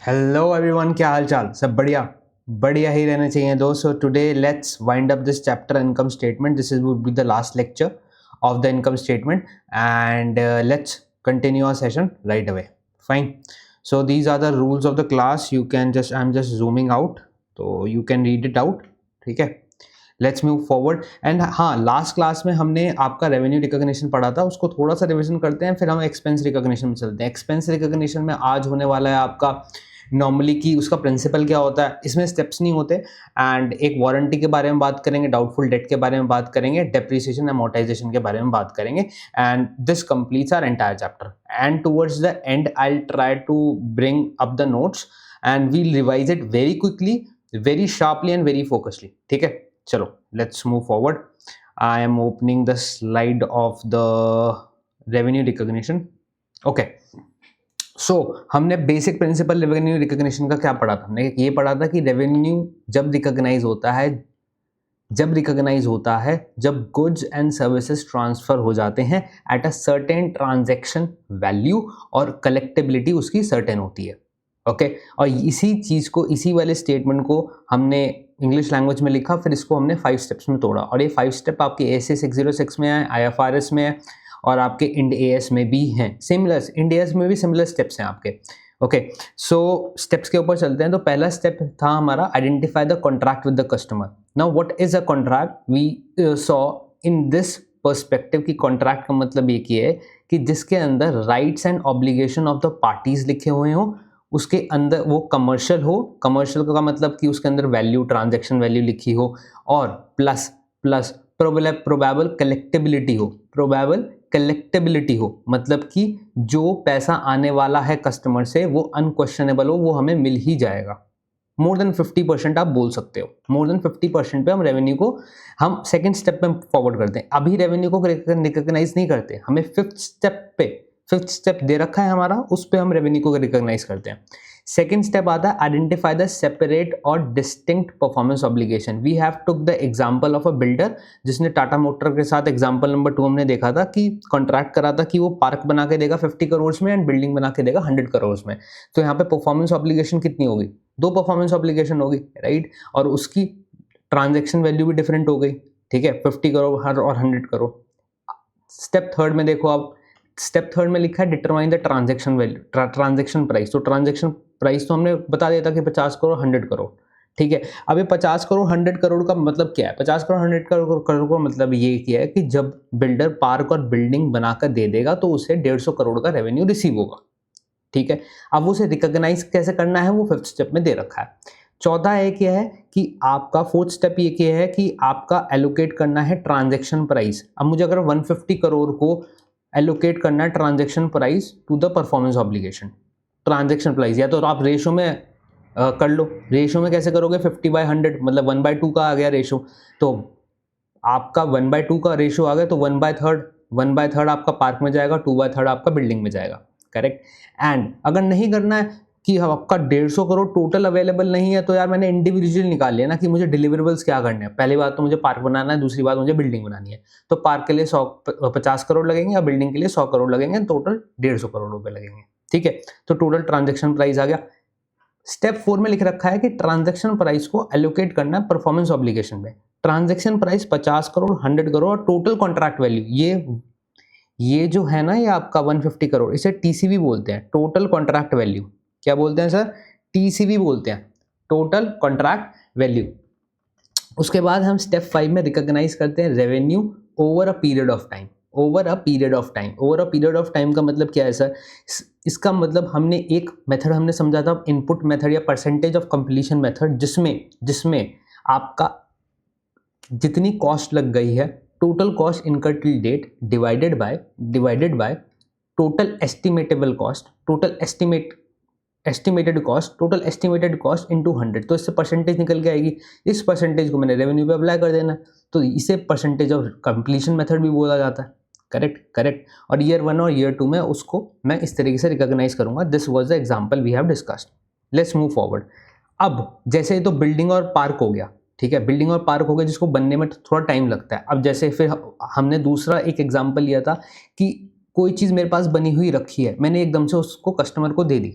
Hello everyone, क्या हाल चाल? सब बढ़िया बढ़िया ही रहने चाहिए दोस्तों। Today let's wind up this chapter income statement. This is would be the last lecture of the income statement, and let's continue our session right away. Fine. So these are the rules of the class. I'm just zooming out, so you can read it out. ठीक है, let's move forward. And हाँ, last class में हमने आपका revenue recognition पढ़ा था, उसको थोड़ा सा रिवीजन करते हैं, फिर हम एक्सपेंस रिकॉग्निशन में चलते हैं. एक्सपेंस रिकॉग्निशन में आज होने वाला है आपका नॉर्मली कि उसका प्रिंसिपल क्या होता है. इसमें स्टेप्स नहीं होते. एंड एक वारंटी के बारे में बात करेंगे, डाउटफुल डेट के बारे में बात करेंगे, डेप्रिसिएशन अमोर्टाइजेशन के बारे में बात करेंगे. And this completes our entire chapter. And towards the end I will try to bring up the notes and we'll revise it very quickly, very sharply and very focusly. ठीक है, चलो let's move forward. I am opening the slide of the revenue recognition. Okay, so हमने basic principal revenue recognition का क्या पढ़ा था? हमने ये पढ़ा था कि रेवेन्यू जब रिकॉग्नाइज होता है जब गुड्स एंड सर्विसेज ट्रांसफर हो जाते हैं at a certain transaction value और कलेक्टेबिलिटी उसकी सर्टेन होती है. ओके, और इसी चीज़ को, इसी वाले स्टेटमेंट को हमने इंग्लिश लैंग्वेज में लिखा, फिर इसको हमने 5 स्टेप्स में तोड़ा. और ये 5 स्टेप आपके AS 606 में है, IFRS में है, और आपके इंड AS में भी हैं. सिमिलर इंड AS में भी सिमिलर स्टेप्स हैं आपके. ओके, सो स्टेप्स के ऊपर चलते हैं. तो पहला स्टेप था हमारा identify the contract with the customer. Now what is a contract? We saw in this perspective की कॉन्ट्रैक्ट का मतलब ये की है कि जिसके अंदर rights and obligation of the parties लिखे हुए हों, उसके अंदर वो कमर्शियल हो. कमर्शियल का मतलब कि उसके अंदर वैल्यू, ट्रांजैक्शन वैल्यू लिखी हो, और प्लस प्रोबेबल कलेक्टेबिलिटी हो. प्रोबेबल कलेक्टेबिलिटी हो मतलब कि जो पैसा आने वाला है कस्टमर से वो अनक्वेश्चनेबल हो, वो हमें मिल ही जाएगा. मोर देन 50% आप बोल सकते हो. मोर देन 50% पे हम रेवेन्यू को हम सेकेंड स्टेप पे फॉरवर्ड करते हैं. अभी रेवेन्यू को रिकॉग्नाइज नहीं करते, हमें फिफ्थ स्टेप दे रखा है हमारा, उस पे हम रेवेन्यू को रिकॉग्नाइज करते हैं. सेकेंड स्टेप आता है आइडेंटिफाई द सेपरेट और distinct performance obligation. We have took the example of a builder जिसने टाटा मोटर के साथ एग्जांपल नंबर 2 हमने देखा था कि कॉन्ट्रैक्ट करा था कि वो पार्क बना के देगा 50 करोड़ में एंड बिल्डिंग बना के देगा 100 करोड़ में. तो यहाँ पे परफॉर्मेंस ऑब्लिगेशन कितनी होगी? 2 परफॉर्मेंस ऑब्लिगेशन होगी, राइट? और उसकी ट्रांजेक्शन वैल्यू भी डिफरेंट हो गई. ठीक है, 50 करोड़ और 100 करोड़. स्टेप थर्ड में देखो आप, स्टेप थर्ड में लिखा है determine the transaction value, transaction price. तो ट्रांजैक्शन प्राइस तो हमने बता दिया था कि 50 करोड़ 100 करोड़. ठीक है, अब ये 50 करोड़ 100 करोड़ का मतलब क्या है? 50 करोड़ 100 करोड़ का मतलब ये क्या है कि जब बिल्डर पार्क और बिल्डिंग बनाकर दे देगा तो उसे 150 करोड़ का रेवेन्यू रिसीव होगा. ठीक है, अब उसे रिकॉग्नाइज कैसे करना है वो 5th स्टेप में दे रखा है. चौथा एक यह है कि आपका 4th स्टेप ये क्या है कि आपका एलोकेट करना है ट्रांजैक्शन प्राइस. अब मुझे अगर 150 करोड़ को एलोकेट करना है transaction price to the performance obligation, transaction price या तो आप रेशो में कर लो. रेशो में कैसे करोगे? 50/100 मतलब 1/2 का आ गया रेशो. तो आपका 1/2 का रेशो आ गया तो 1/3 आपका पार्क में जाएगा, 2/3 आपका बिल्डिंग में जाएगा. करेक्ट. एंड अगर नहीं करना है कि आपका 150 करोड़ टोटल अवेलेबल नहीं है, तो यार मैंने इंडिविजुअल निकाल लिया ना कि मुझे डिलीवरेबल्स क्या करने हैं. पहली बात तो मुझे पार्क बनाना है, दूसरी बात मुझे बिल्डिंग बनानी है. तो पार्क के लिए 50 करोड़ लगेंगे और बिल्डिंग के लिए 100 करोड़ लगेंगे, टोटल 150 करोड़ रुपए लगेंगे. ठीक है, तो टोटल ट्रांजेक्शन प्राइस आ गया. स्टेप 4 में लिख रखा है कि ट्रांजेक्शन प्राइस को एलोकेट करना है परफॉर्मेंस ऑब्लिगेशन में. ट्रांजेक्शन प्राइस 50 करोड़ 100 करोड़ और टोटल कॉन्ट्रैक्ट वैल्यू, ये जो है ना, ये आपका 150 करोड़, इसे TCV बोलते हैं, टोटल कॉन्ट्रैक्ट वैल्यू. क्या बोलते हैं सर? TCV बोलते हैं, टोटल कॉन्ट्रैक्ट वैल्यू. उसके बाद हम स्टेप 5 में रिकॉग्नाइज करते हैं revenue over a period of time. Over a period of time का मतलब क्या है सर? इसका मतलब हमने एक मेथड हमने समझा था, इनपुट मेथड या परसेंटेज ऑफ कंप्लीशन मेथड, जिसमें आपका जितनी कॉस्ट लग गई है, total cost incurred till date divided by total estimatable cost, total estimated cost into 100. तो इससे परसेंटेज निकल के आएगी. इस परसेंटेज को मैंने रेवेन्यू पे अप्लाई कर देना. तो इसे परसेंटेज ऑफ कंप्लीशन मेथड भी बोला जाता है. करेक्ट. और ईयर 1 और ईयर 2 में उसको मैं इस तरीके से रिकॉग्नाइज करूंगा. This was the example we have discussed. Let's move forward. अब जैसे तो बिल्डिंग और पार्क हो गया. ठीक है, बिल्डिंग और पार्क हो गया जिसको बनने में थोड़ा टाइम लगता है. अब जैसे फिर हमने दूसरा एक एग्जांपल लिया था कि कोई चीज़ मेरे पास बनी हुई रखी है, मैंने एकदम से उसको कस्टमर को दे दी.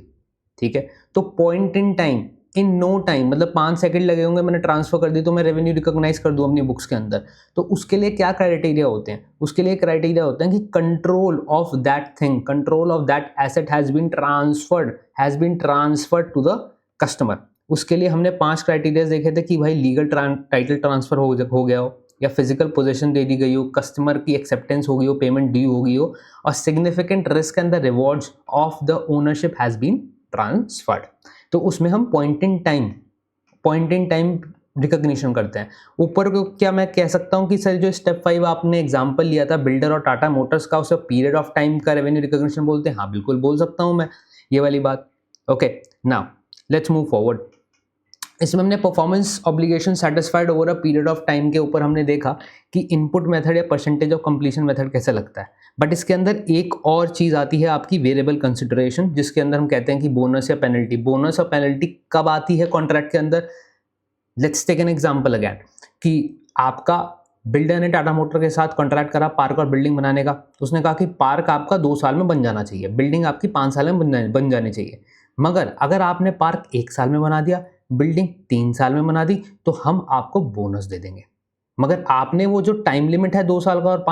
ठीक है। तो point in time, in no time, मतलब 5 सेकंड लगे होंगे, मैंने ट्रांसफर कर दी तो मैं रेवेन्यू रिकॉग्नाइज कर दूं अपनी बुक्स के अंदर। तो उसके लिए क्या क्राइटेरिया होते हैं? उसके लिए क्राइटेरिया होते हैं कि control of that thing, control of that asset has been transferred to the customer. उसके लिए हमने 5 क्राइटेरिया देखे थे कि भाई लीगल टाइटल ट्रांसफर हो गया हो, या फिजिकल पोजीशन दे दी गई हो, कस्टमर की एक्सेप्टेंस हो गई हो, पेमेंट ड्यू हो गई हो, और significant risk and the rewards of the ownership has been transferred. तो उसमें हम पॉइंट इन टाइम रिकॉग्निशन करते हैं। ऊपर को क्या मैं कह सकता हूं कि सर जो स्टेप 5 आपने एग्जांपल लिया था बिल्डर और टाटा मोटर्स का, उसे पीरियड ऑफ टाइम का रेवेन्यू रिकॉग्निशन बोलते हैं? हाँ बिल्कुल बोल सकता हूं मैं ये वाली बात। Okay, now let's move forward. इसमें हमने performance obligation satisfied over a period of time के ऊपर हमने देखा कि इनपुट मेथड या परसेंटेज ऑफ कंप्लीशन मेथड कैसे लगता है। बट इसके अंदर एक और चीज़ आती है आपकी वेरिएबल कंसिडरेशन, जिसके अंदर हम कहते हैं कि बोनस या पेनल्टी। बोनस और पेनल्टी कब आती है कॉन्ट्रैक्ट के अंदर? Let's take an example again, कि आपका बिल्डर ने टाटा मोटर के साथ कॉन्ट्रैक्ट करा पार्क और बिल्डिंग बनाने का। तो उसने कहा कि पार्क आपका 2 साल में बन जाना चाहिए, बिल्डिंग आपकी 5 साल में बन जानी चाहिए। मगर अगर आपने पार्क 1 साल में बना दिया, बिल्डिंग 3 साल में बना दी, तो हम आपको बोनस दे देंगे। मगर आपने वो जो टाइम लिमिट है 2 साल का और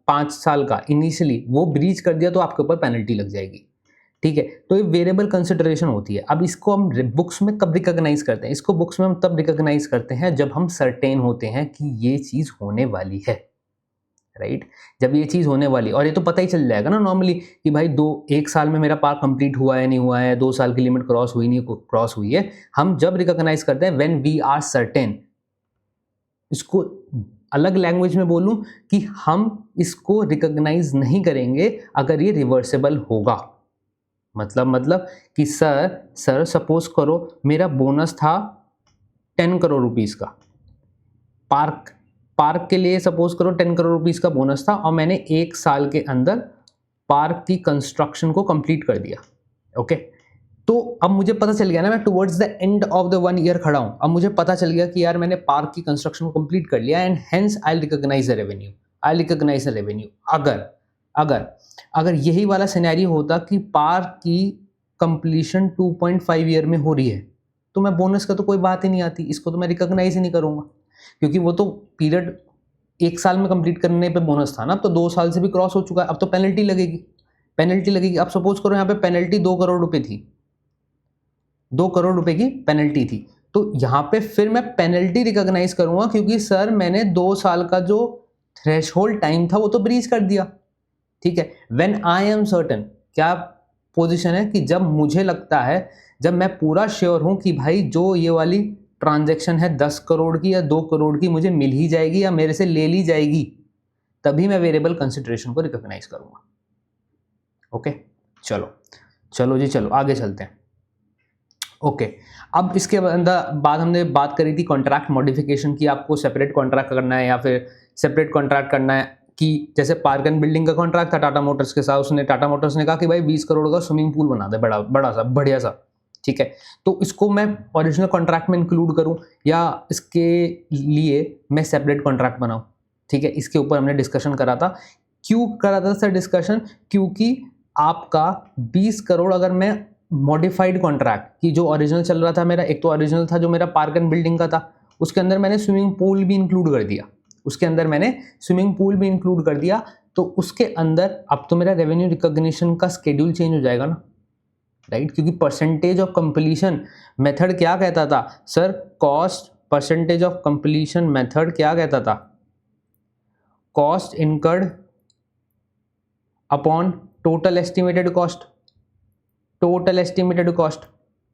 5 साल का इनिशियली वो ब्रीच कर दिया, तो आपके ऊपर पेनल्टी लग जाएगी। ठीक है, तो ये वेरिएबल कंसिडरेशन होती है। अब इसको हम बुक्स में कब रिकॉग्नाइज करते हैं? इसको बुक्स में हम तब रिकॉग्नाइज करते हैं जब हम सर्टेन होते हैं कि ये चीज़ होने वाली है, राइट? जब ये चीज़ होने वाली, और ये तो पता ही चल जाएगा ना नॉर्मली कि भाई 1 साल में मेरा पार्क कंप्लीट हुआ है नहीं हुआ है, 2 साल की लिमिट क्रॉस हुई नहीं क्रॉस हुई है। हम जब रिकॉग्नाइज करते हैं व्हेन वी आर सर्टेन। इसको अलग लैंग्वेज में बोलूं कि हम इसको रिकॉग्नाइज नहीं करेंगे अगर ये रिवर्सेबल होगा। मतलब कि सर सपोज करो मेरा बोनस था 10 करोड़ रुपीस का, पार्क के लिए सपोज करो 10 करोड़ रुपीस का बोनस था, और मैंने 1 साल के अंदर पार्क की कंस्ट्रक्शन को कंप्लीट कर दिया। ओके, तो अब मुझे पता चल गया ना, मैं towards the end of the 1 year खड़ा हूं। अब मुझे पता चल गया कि यार मैंने पार्क की कंस्ट्रक्शन को कंप्लीट कर लिया, and hence I recognize the revenue. अगर यही वाला सिनेरियो होता कि पार्क की कंप्लीशन 2.5 ईयर में हो रही है, तो मैं बोनस का तो कोई बात ही नहीं आती, इसको तो मैं रिकॉग्नाइज ही नहीं करूंगा, क्योंकि वो तो पीरियड 1 साल में कंप्लीट करने पे बोनस था ना। अब तो 2 साल से भी क्रॉस हो चुका है, अब तो पेनल्टी लगेगी। अब सपोज करो यहाँ पे पेनल्टी 2 करोड़ रुपए थी, 2 करोड़ रुपए की पेनल्टी थी, तो यहाँ पे फिर मैं पेनल्टी रिकॉग्नाइज करूंगा, क्योंकि सर मैंने 2 साल का जो थ्रेशहोल्ड टाइम था वो तो ब्रीच कर दिया। ठीक है, व्हेन आई एम सर्टेन, क्या पोजीशन है कि जब मुझे लगता है, जब मैं पूरा श्योर हूं कि भाई जो ये वाली ट्रांजैक्शन है 10 करोड़ की या 2 करोड़ की मुझे मिल ही जाएगी या मेरे से ले ली जाएगी, तभी मैं वेरिएबल कंसिडरेशन को रिकॉग्नाइज करूंगा। ओके, चलो आगे चलते हैं। ओके, अब इसके बाद हमने बात करी थी कॉन्ट्रैक्ट मॉडिफिकेशन की, आपको सेपरेट कॉन्ट्रैक्ट करना है या फिर सेपरेट कॉन्ट्रैक्ट करना है। कि जैसे पार्क एंड बिल्डिंग का कॉन्ट्रैक्ट था टाटा मोटर्स के साथ, टाटा मोटर्स ने कहा कि भाई 20 करोड़ का स्विमिंग पूल बना दे, बड़ा सा बढ़िया सा। ठीक है, तो इसको मैं ओरिजिनल कॉन्ट्रैक्ट में इंक्लूड करूं या इसके लिए मैं सेपरेट कॉन्ट्रैक्ट बनाऊं? ठीक है, इसके ऊपर हमने डिस्कशन करा था। क्यों करा था सर डिस्कशन? क्योंकि आपका 20 करोड़ अगर मैं मॉडिफाइड कॉन्ट्रैक्ट की, जो ओरिजिनल चल रहा था मेरा, एक तो ओरिजिनल था जो मेरा पार्क एंड बिल्डिंग का था, उसके अंदर मैंने स्विमिंग पूल भी इंक्लूड कर दिया, तो उसके अंदर अब तो मेरा रेवेन्यू रिकॉग्निशन का शेड्यूल चेंज हो जाएगा ना, राइट? क्योंकि परसेंटेज ऑफ कंप्लीशन मेथड क्या कहता था sir? Percentage of completion method क्या कहता था? Cost incurred upon total estimated cost,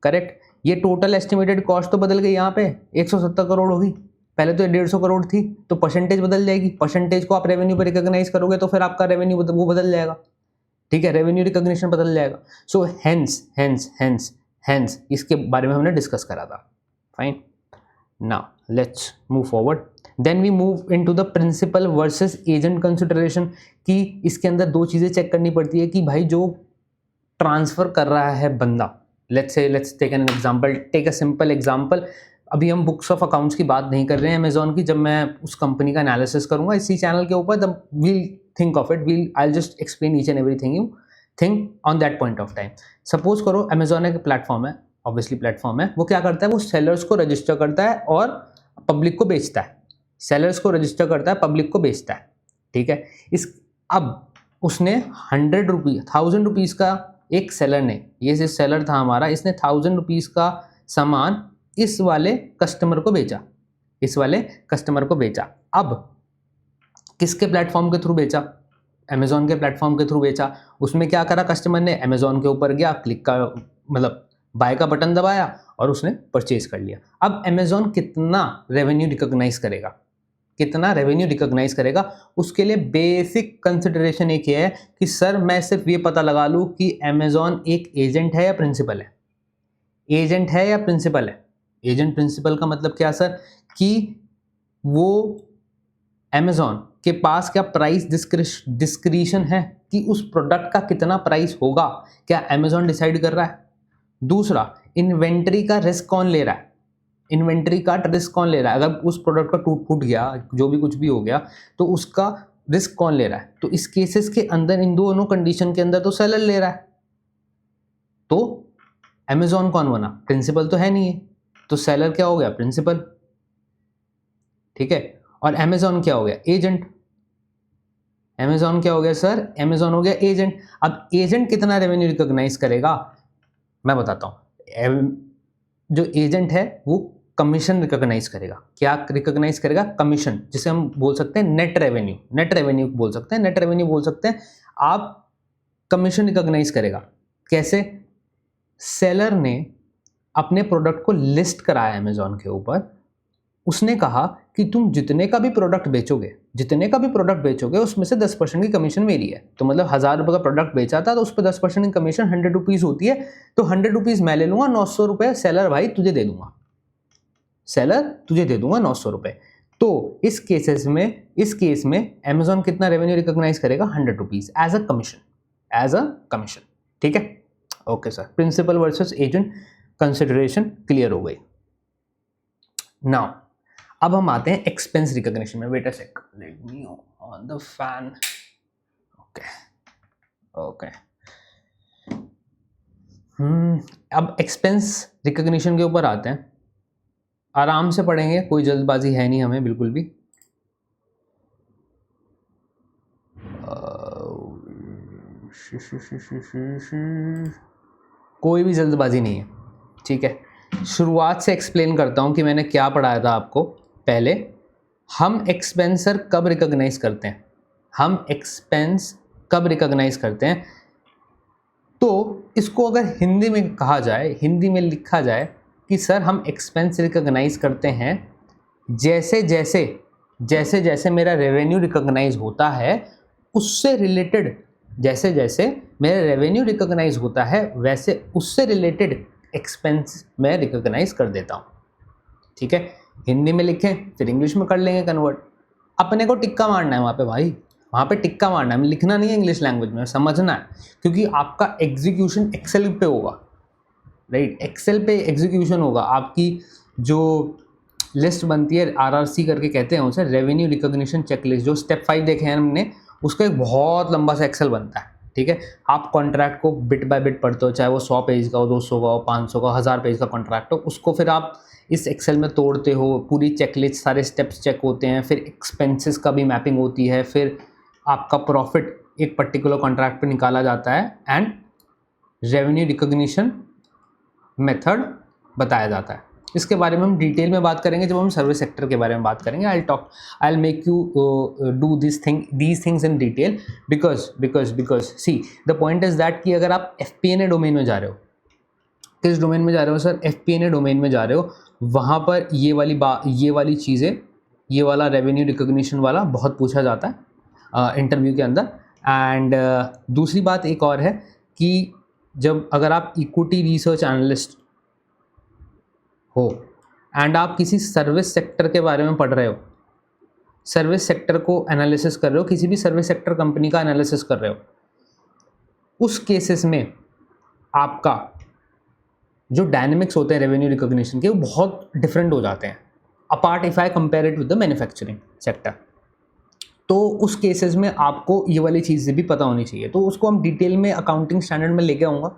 correct? ये टोटल एस्टिमेटेड कॉस्ट तो बदल गई, यहाँ पे 170 करोड़ होगी, पहले तो 150 करोड़ थी, तो परसेंटेज बदल जाएगी। परसेंटेज को आप रेवेन्यू पे रिकॉग्नाइज करोगे तो फिर आपका रेवेन्यू वो बदल जाएगा। ठीक है, रेवेन्यू रिकॉग्निशन बदल जाएगा। सो हेंस इसके बारे में हमने डिस्कस करा था। Fine, now let's move forward. Then we move into the principal versus agent consideration, कि इसके अंदर 2 चीज़ें चेक करनी पड़ती है कि भाई जो ट्रांसफ़र कर रहा है बंदा, let's take an example, take a simple example. अभी हम बुक्स ऑफ अकाउंट्स की बात नहीं कर रहे हैं अमेजॉन की, जब मैं उस कंपनी का एनालिसिस करूंगा इसी चैनल के ऊपर, तब we'll think of it, I just explain each and everything you think on that point of time. Suppose करो अमेजोन एक प्लेटफॉर्म है, ऑब्वियसली प्लेटफॉर्म है, वो क्या करता है, वो सेलर्स को रजिस्टर करता है और पब्लिक को बेचता है। सेलर्स को रजिस्टर करता है, पब्लिक को बेचता है, ठीक है। अब उसने 1000 रुपीज़ का, एक सेलर ने, ये जो सेलर था हमारा, इसने 1000 रुपीज़ का सामान इस वाले कस्टमर को बेचा, इस वाले कस्टमर को बेचा। अब किसके प्लेटफॉर्म के थ्रू बेचा, अमेजोन के प्लेटफॉर्म के थ्रू बेचा। उसमें क्या करा कस्टमर ने, अमेजोन के ऊपर गया, क्लिक का मतलब बाय का बटन दबाया और उसने परचेज कर लिया। अब अमेजोन कितना रेवेन्यू रिकॉग्नाइज करेगा, कितना रेवेन्यू रिकॉग्नाइज करेगा, उसके लिए बेसिक कंसिडरेशन एक है कि सर मैं सिर्फ ये पता लगा लूँ कि अमेजोन एक एजेंट है या प्रिंसिपल है, एजेंट है या प्रिंसिपल है। एजेंट प्रिंसिपल का मतलब क्या सर, कि वो अमेजोन के पास क्या प्राइस डिस्क्रिशन है कि उस प्रोडक्ट का कितना प्राइस होगा, क्या अमेजोन डिसाइड कर रहा है। दूसरा, इन्वेंट्री का रिस्क कौन ले रहा है, इन्वेंट्री का रिस्क कौन ले रहा है, अगर उस प्रोडक्ट का टूट फूट गया, जो भी कुछ भी हो गया, तो उसका रिस्क कौन ले रहा है। तो इस केसेस के अंदर, इन दोनों कंडीशन के अंदर तो सेलर ले रहा है, तो अमेजोन कौन बना, प्रिंसिपल तो है नहीं है, तो सेलर क्या हो गया, प्रिंसिपल, ठीक है। और अमेजोन क्या हो गया, एजेंट। अमेजोन क्या हो गया सर, अमेजोन हो गया एजेंट। अब एजेंट कितना रेवेन्यू रिकॉग्नाइज करेगा, मैं बताता हूं। जो एजेंट है वो कमीशन रिकॉग्नाइज करेगा। क्या रिकॉग्नाइज करेगा, कमीशन, जिसे हम बोल सकते हैं नेट रेवेन्यू, नेट रेवेन्यू बोल सकते हैं, नेट रेवेन्यू बोल सकते हैं। आप कमीशन रिकॉग्नाइज करेगा कैसे, सेलर ने अपने प्रोडक्ट को लिस्ट कराया अमेजोन के ऊपर, उसने कहा कि तुम जितने का भी प्रोडक्ट बेचोगे, जितने का भी प्रोडक्ट बेचोगे उसमें से 10% की कमीशन मेरी है। तो मतलब 1000 रुपये का प्रोडक्ट बेचा था तो उस पर 10% की कमीशन 100 रुपीज़ होती है, तो 100 रुपीज़ मैं ले लूँगा, 900 रुपये सेलर भाई तुझे दे दूंगा, सेलर तुझे दे दूंगा 900 रुपये। तो इस केस में अमेजोन कितना रेवेन्यू रिकॉग्नाइज करेगा, 100 rupees as a commission, as a commission, ठीक है। Okay sir, principal versus agent consideration clear हो गई। नाउ अब हम आते हैं एक्सपेंस रिकॉग्निशन में। Wait a sec, let me on the fan. Okay okay, अब एक्सपेंस रिकॉग्निशन के ऊपर आते हैं। आराम से पढ़ेंगे, कोई जल्दबाजी है नहीं हमें बिल्कुल भी। कोई भी जल्दबाजी नहीं है, ठीक है। शुरुआत से एक्सप्लेन करता हूँ कि मैंने क्या पढ़ाया था आपको। पहले हम एक्सपेंसर कब रिकॉग्नाइज करते हैं, हम एक्सपेंस कब रिकॉग्नाइज करते हैं, तो इसको अगर हिंदी में कहा जाए, हिंदी में लिखा जाए कि सर हम एक्सपेंस रिकॉग्नाइज करते हैं जैसे जैसे जैसे जैसे मेरा रेवेन्यू रिकॉग्नाइज होता है, उससे रिलेटेड, जैसे जैसे मेरा रेवेन्यू रिकॉग्नाइज होता है वैसे उससे रिलेटेड एक्सपेंस मैं रिकॉग्नाइज कर देता हूँ, ठीक है। हिंदी में लिखें फिर इंग्लिश में कर लेंगे कन्वर्ट। अपने को टिक्का मारना है वहाँ पे भाई, वहाँ पे टिक्का मारना है, लिखना नहीं है इंग्लिश लैंग्वेज में, समझना है, क्योंकि आपका एग्जीक्यूशन एक्सेल पे होगा, राइट। एक्सेल पे एग्जीक्यूशन होगा। आपकी जो लिस्ट बनती है, आरआरसी करके कहते हैं उसे, रेवेन्यू रिकॉग्निशन चेकलिस्ट, जो स्टेप 5 देखे हैं हमने, उसका एक बहुत लंबा सा एक्सेल बनता है, ठीक है। आप कॉन्ट्रैक्ट को बिट बाय बिट पढ़ते हो, चाहे वो 100 पेज का हो, 200 का हो, 500 का, 1000 पेज का कॉन्ट्रैक्ट हो, उसको फिर आप इस एक्सेल में तोड़ते हो, पूरी चेकलिस्ट, सारे स्टेप्स चेक होते हैं, फिर एक्सपेंसेस का भी मैपिंग होती है, फिर आपका प्रॉफिट एक पर्टिकुलर कॉन्ट्रैक्ट पे निकाला जाता है, एंड रेवेन्यू रिकॉग्निशन मेथड बताया जाता है। इसके बारे में हम डिटेल में बात करेंगे जब हम सर्विस सेक्टर के बारे में बात करेंगे। आई will make you do these things in detail, because see the point is that कि अगर आप FP&A डोमेन में जा रहे हो, किस डोमेन में जा रहे हो सर, FP&A डोमेन में जा रहे हो, वहाँ पर ये वाली चीज़ें, ये वाला रेवेन्यू रिकॉग्निशन वाला बहुत पूछा जाता है इंटरव्यू के अंदर। एंड दूसरी बात एक और है कि जब अगर आप इक्विटी रिसर्च एनालिस्ट हो एंड आप किसी सर्विस सेक्टर के बारे में पढ़ रहे हो, सर्विस सेक्टर को एनालिसिस कर रहे हो, किसी भी सर्विस सेक्टर कंपनी का एनालिसिस कर रहे हो, उस केसेस में आपका जो डायनेमिक्स होते हैं रेवेन्यू रिकॉग्निशन के, वो बहुत डिफरेंट हो जाते हैं, apart if I compare it with the manufacturing sector. तो उस केसेस में आपको ये वाली चीज़ें भी पता होनी चाहिए। तो उसको हम डिटेल में अकाउंटिंग स्टैंडर्ड में लेके आऊँगा,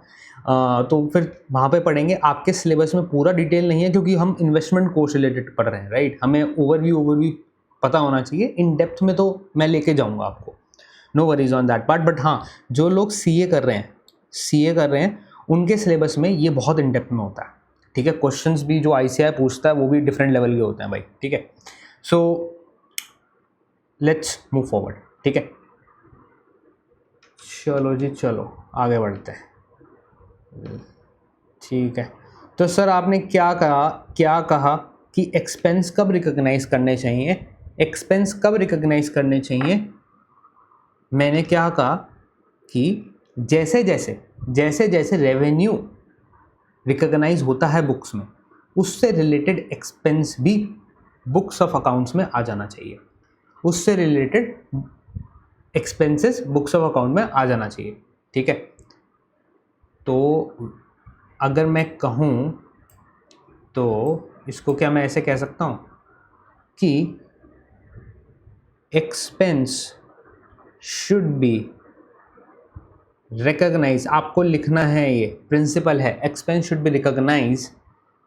तो फिर वहाँ पे पढ़ेंगे। आपके सिलेबस में पूरा डिटेल नहीं है क्योंकि हम इन्वेस्टमेंट कोर्स रिलेटेड पढ़ रहे हैं, राइट। हमें ओवरव्यू पता होना चाहिए। इन डेप्थ में तो मैं लेके जाऊँगा आपको, no worries on that part. But हाँ, जो लोग सीए कर रहे हैं उनके सिलेबस में ये बहुत इन डेप्थ में होता है, ठीक है। क्वेश्चंस भी जो आईसीआई पूछता है वो भी डिफरेंट लेवल के होते हैं भाई, ठीक है। सो लेट्स मूव फॉरवर्ड, ठीक है। चलो जी, चलो आगे बढ़ते हैं, ठीक है। तो सर आपने क्या कहा कि एक्सपेंस कब रिकॉग्नाइज करने चाहिए, एक्सपेंस कब रिकॉग्नाइज करने चाहिए। मैंने क्या कहा कि जैसे जैसे रेवेन्यू रिकॉग्नाइज होता है बुक्स में, उससे रिलेटेड एक्सपेंस भी बुक्स ऑफ अकाउंट्स में आ जाना चाहिए, उससे related expenses books of account में आ जाना चाहिए, ठीक है। तो अगर मैं कहूँ तो इसको क्या मैं ऐसे कह सकता हूँ कि एक्सपेंस शुड बी रिकॉग्नाइज, आपको लिखना है, ये प्रिंसिपल है, expense should be recognize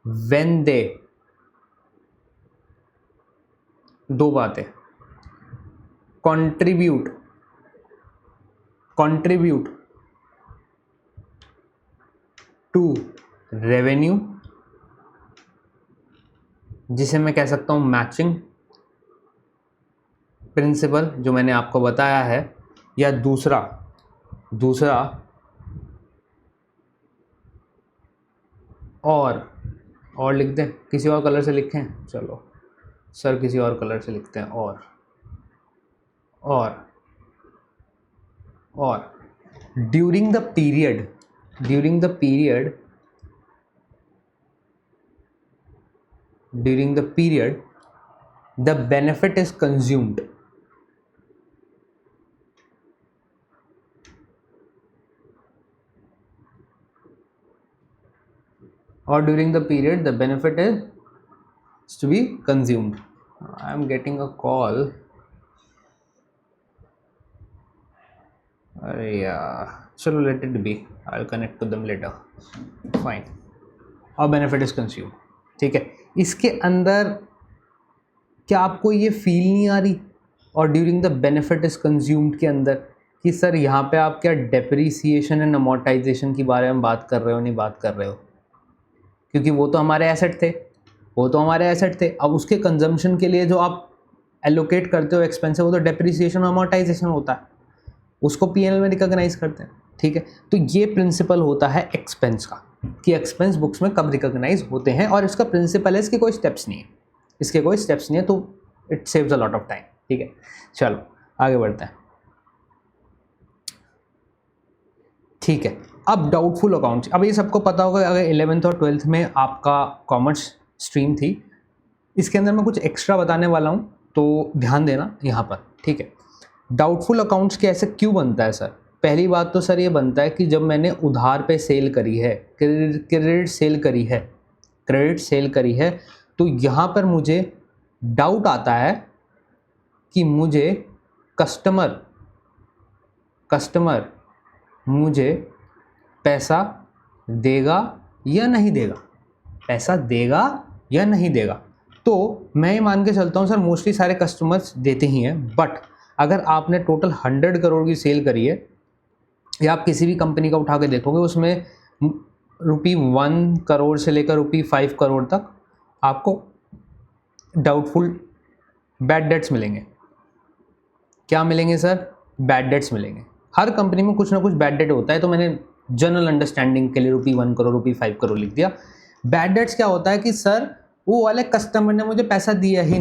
when they, दो बातें, कंट्रीब्यूट टू रेवेन्यू, जिसे मैं कह सकता हूं मैचिंग प्रिंसिपल जो मैंने आपको बताया है, या दूसरा और लिख दें, किसी और कलर से लिखें, चलो सर किसी और कलर से लिखते हैं, और during the period the benefit is consumed, or during the period the benefit is to be consumed. I am getting a call. अरे यार, चलो let it be, I'll connect to them later, fine. और benefit is consumed, ठीक है। इसके अंदर क्या आपको ये फील नहीं आ रही, और during the benefit is consumed के अंदर, कि सर यहाँ पे आप क्या डेप्रीसिएशन एंड अमोर्टाइजेशन के बारे में बात कर रहे हो, नहीं बात कर रहे हो, क्योंकि वो तो हमारे एसेट थे। अब उसके कंजम्पशन के लिए जो आप एलोकेट करते हो एक्सपेंस, वो तो डेप्रीसिएशन और अमोर्टाइजेशन होता है, उसको पीएनएल में रिकॉग्नाइज करते हैं, ठीक है। तो ये प्रिंसिपल होता है एक्सपेंस का, कि एक्सपेंस बुक्स में कब रिकॉग्नाइज होते हैं, और इसका प्रिंसिपल है, इसके कोई स्टेप्स नहीं है, तो it saves a lot of time, ठीक है। चलो आगे बढ़ते हैं, ठीक है। अब डाउटफुल अकाउंट्स, अब ये सबको पता होगा, अगर 11th और 12th में आपका कॉमर्स स्ट्रीम थी, इसके अंदर मैं कुछ एक्स्ट्रा बताने वाला हूँ, तो ध्यान देना यहाँ पर, ठीक है। डाउटफुल अकाउंट्स के ऐसे क्यों बनता है सर। पहली बात तो सर ये बनता है कि जब मैंने उधार पे सेल करी है, क्रेडिट सेल करी है, तो यहाँ पर मुझे डाउट आता है कि मुझे कस्टमर मुझे पैसा देगा या नहीं देगा, तो मैं ये मान के चलता हूँ सर मोस्टली सारे कस्टमर्स देते ही हैं। बट अगर आपने टोटल 100 करोड़ की सेल करी है, या आप किसी भी कंपनी का उठा के देखोगे, उसमें ₹1 करोड़ से लेकर ₹5 करोड़ तक आपको डाउटफुल बैड डेट्स मिलेंगे। क्या मिलेंगे सर? बैड डेट्स मिलेंगे। हर कंपनी में कुछ ना कुछ बैड डेट होता है, तो मैंने जनरल अंडरस्टैंडिंग के लिए ₹1 करोड़ ₹5 करोड़ लिख दिया। बैड डेट्स क्या होता है कि सर वो वाले कस्टमर ने मुझे पैसा दिया ही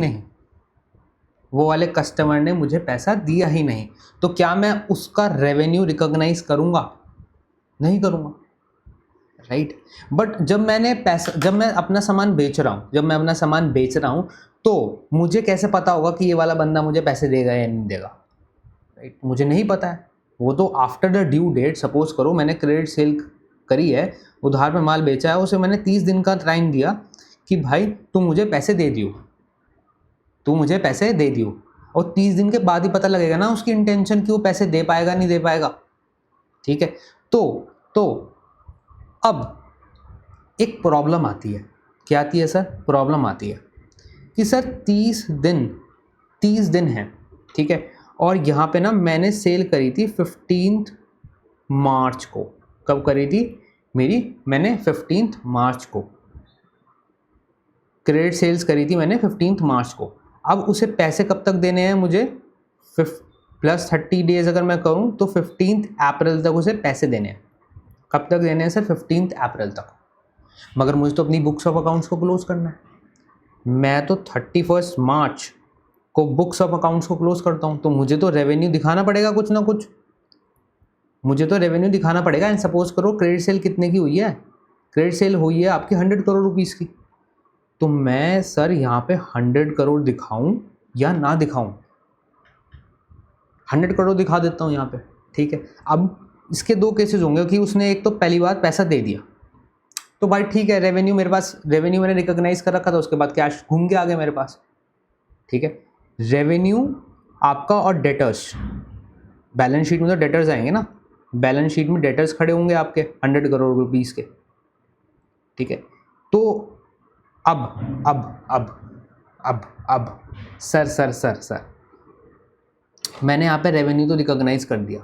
नहीं, तो क्या मैं उसका रेवेन्यू रिकॉग्नाइज करूंगा? नहीं करूंगा, राइट। बट जब मैं अपना सामान बेच रहा हूं, तो मुझे कैसे पता होगा कि ये वाला बंदा मुझे पैसे देगा या नहीं देगा, राइट? मुझे नहीं पता है। वो तो after the due date, suppose करो मैंने क्रेडिट सेल करी है, उधार में माल बेचा है, उसे मैंने 30 दिन का टाइम दिया कि भाई तू मुझे पैसे दे दियो। और 30 दिन के बाद ही पता लगेगा ना उसकी इंटेंशन कि वो पैसे दे पाएगा नहीं दे पाएगा। ठीक है, तो अब एक प्रॉब्लम आती है। क्या आती है सर? प्रॉब्लम आती है कि सर 30 दिन है, ठीक है, और यहाँ पे ना मैंने सेल करी थी 15 मार्च को। कब करी थी मैंने 15 मार्च को क्रेडिट सेल्स करी थी मैंने 15 मार्च को। अब उसे पैसे कब तक देने हैं मुझे? प्लस 30 डेज अगर मैं करूँ तो 15 अप्रैल तक उसे पैसे देने हैं। कब तक देने हैं सर? 15 अप्रैल तक। मगर मुझे तो अपनी बुक्स ऑफ अकाउंट्स को क्लोज करना है। मैं तो 31 मार्च को बुक्स ऑफ अकाउंट्स को क्लोज करता हूँ, तो मुझे तो रेवेन्यू दिखाना पड़ेगा कुछ ना कुछ। मुझे तो रेवेन्यू दिखाना पड़ेगा। एंड सपोज करो क्रेडिट सेल कितने की हुई है? क्रेडिट सेल हुई है आपकी 100 करोड़ रुपीज़ की। तो मैं सर यहाँ पे 100 करोड़ दिखाऊं या ना दिखाऊं? 100 करोड़ दिखा देता हूँ यहाँ पे, ठीक है। अब इसके दो केसेस होंगे कि उसने एक तो पहली बार पैसा दे दिया, तो भाई ठीक है, रेवेन्यू मेरे पास, रेवेन्यू मैंने रिकॉग्नाइज कर रखा था, उसके बाद कैश घूम के आ गया मेरे पास, ठीक है। रेवेन्यू आपका और डेटर्स, बैलेंस शीट में तो डेटर्स आएंगे ना, बैलेंस शीट में डेटर्स खड़े होंगे आपके 100 करोड़ रुपीज़ के, ठीक है। तो अब सर मैंने यहाँ पे रेवेन्यू तो रिकॉग्नाइज कर दिया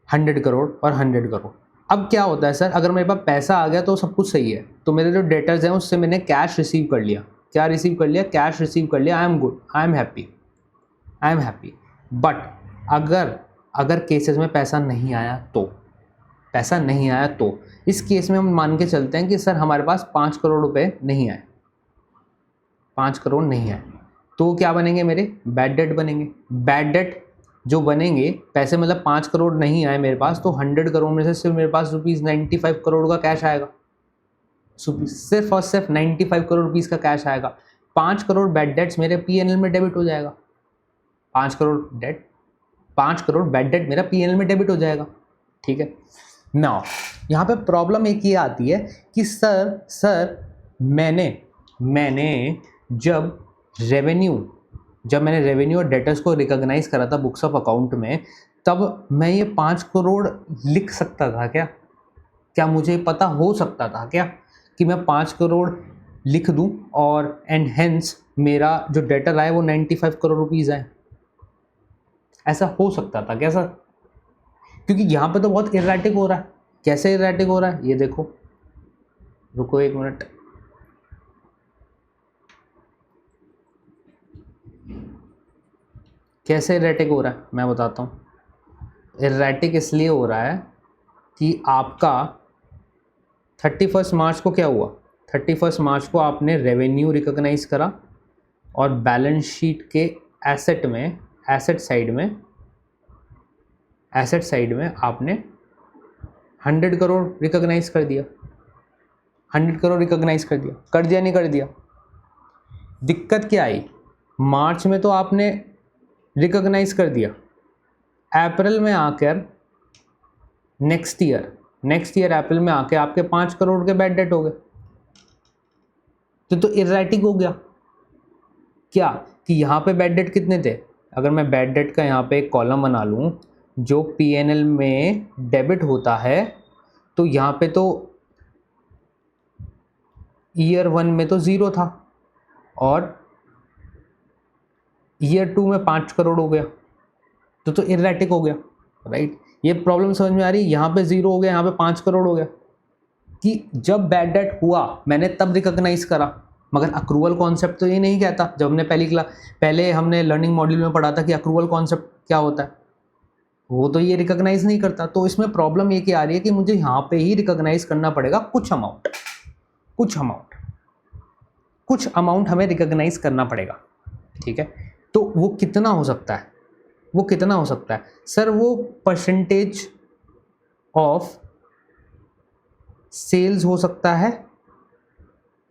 100 करोड़ और 100 करोड़। अब क्या होता है सर, अगर मेरे पास पैसा आ गया तो सब कुछ सही है, तो मेरे जो डेटर्स हैं उससे मैंने कैश रिसीव कर लिया। क्या रिसीव कर लिया? कैश रिसीव कर लिया। I am good, I am happy. But अगर केसेस में पैसा नहीं आया तो इस केस में हम मान के चलते हैं कि सर हमारे पास 5 करोड़ रुपए नहीं आए, 5 करोड़ नहीं आए, तो क्या बनेंगे मेरे? बैड डेट बनेंगे। बैड डेट जो बनेंगे, पैसे मतलब 5 करोड़ नहीं आए मेरे पास, तो 100 करोड़ में से सिर्फ मेरे पास ₹95 करोड़ का कैश आएगा, सिर्फ और सिर्फ 95 करोड़ रुपीज़ का कैश आएगा। 5 करोड़ बैड डेट्स मेरे पीएनएल में डेबिट हो जाएगा। 5 करोड़ बैड डेट मेरा पीएनएल में डेबिट हो जाएगा, ठीक है। नाउ यहाँ पे प्रॉब्लम एक ये आती है कि सर मैंने जब मैंने रेवेन्यू और डेटर्स को रिकॉग्नाइज करा था बुक्स ऑफ अकाउंट में, तब मैं ये 5 करोड़ लिख सकता था क्या मुझे पता हो सकता था क्या कि मैं 5 करोड़ लिख दूं और एंड हेंस मेरा जो डेटर आए वो 95 करोड़ रुपीज़ आए? ऐसा हो सकता था क्या सर? क्योंकि यहाँ पे तो बहुत इरैटिक हो रहा है। कैसे इरैटिक हो रहा है ये देखो, रुको एक मिनट। कैसे इरैटिक हो रहा है मैं बताता हूँ। इरैटिक इसलिए हो रहा है कि आपका 31 मार्च को क्या हुआ? 31 मार्च को आपने रेवेन्यू रिकॉग्नाइज करा और बैलेंस शीट के एसेट साइड में आपने 100 करोड़ रिकॉग्नाइज कर दिया। 100 करोड़ रिकॉग्नाइज कर दिया नहीं कर दिया? दिक्कत क्या आई? मार्च में तो आपने रिकॉग्नाइज कर दिया, अप्रैल में आकर नेक्स्ट ईयर अप्रैल में आके आपके 5 करोड़ के बैड डेट हो गए। तो इरैटिक हो गया क्या कि यहाँ पे बैड डेट कितने थे? अगर मैं बैड डेट का यहाँ पे एक कॉलम बना लूँ जो पीएनएल में डेबिट होता है, तो यहाँ पे तो ईयर 1 में तो 0 था और ईयर 2 में 5 करोड़ हो गया, तो इरैटिक हो गया, राइट। ये प्रॉब्लम समझ में आ रही है? यहाँ पे 0 हो गया, यहाँ पे 5 करोड़ हो गया कि जब बैड डेट हुआ मैंने तब रिकॉग्नाइज करा। मगर अक्रूवल कॉन्सेप्ट तो ये नहीं कहता। जब हमने पहले हमने लर्निंग मॉड्यूल में पढ़ा था कि अक्रूवल कॉन्सेप्ट क्या होता है, वो तो ये रिकॉग्नाइज नहीं करता। तो इसमें प्रॉब्लम ये क्या आ रही है कि मुझे यहाँ पे ही रिकॉग्नाइज करना पड़ेगा कुछ अमाउंट हमें रिकॉग्नाइज करना पड़ेगा, ठीक है। तो वो कितना हो सकता है? सर वो परसेंटेज ऑफ सेल्स हो सकता है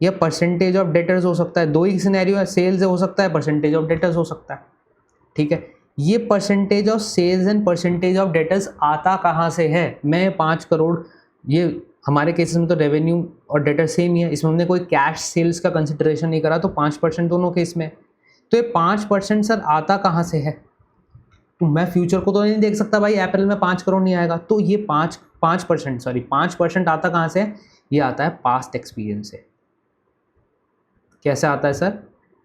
या परसेंटेज ऑफ डेटर्स हो सकता है। दो ही सिनेरियो है, सेल्स हो सकता है, परसेंटेज ऑफ डेटर्स हो सकता है, ठीक है। ये percentage of sales and percentage of debtors आता कहाँ से है? मैं 5 करोड़, ये हमारे केसेस में तो रेवेन्यू और डेटर सेम ही है, इसमें हमने कोई कैश सेल्स का कंसिडरेशन नहीं करा, तो 5% दोनों केस में। तो ये 5% सर आता कहाँ से है? तो मैं फ्यूचर को तो नहीं देख सकता भाई, अप्रैल में 5 करोड़ नहीं आएगा, तो ये 5% आता कहाँ से है? ये आता है पास्ट एक्सपीरियंस से। कैसे आता है सर?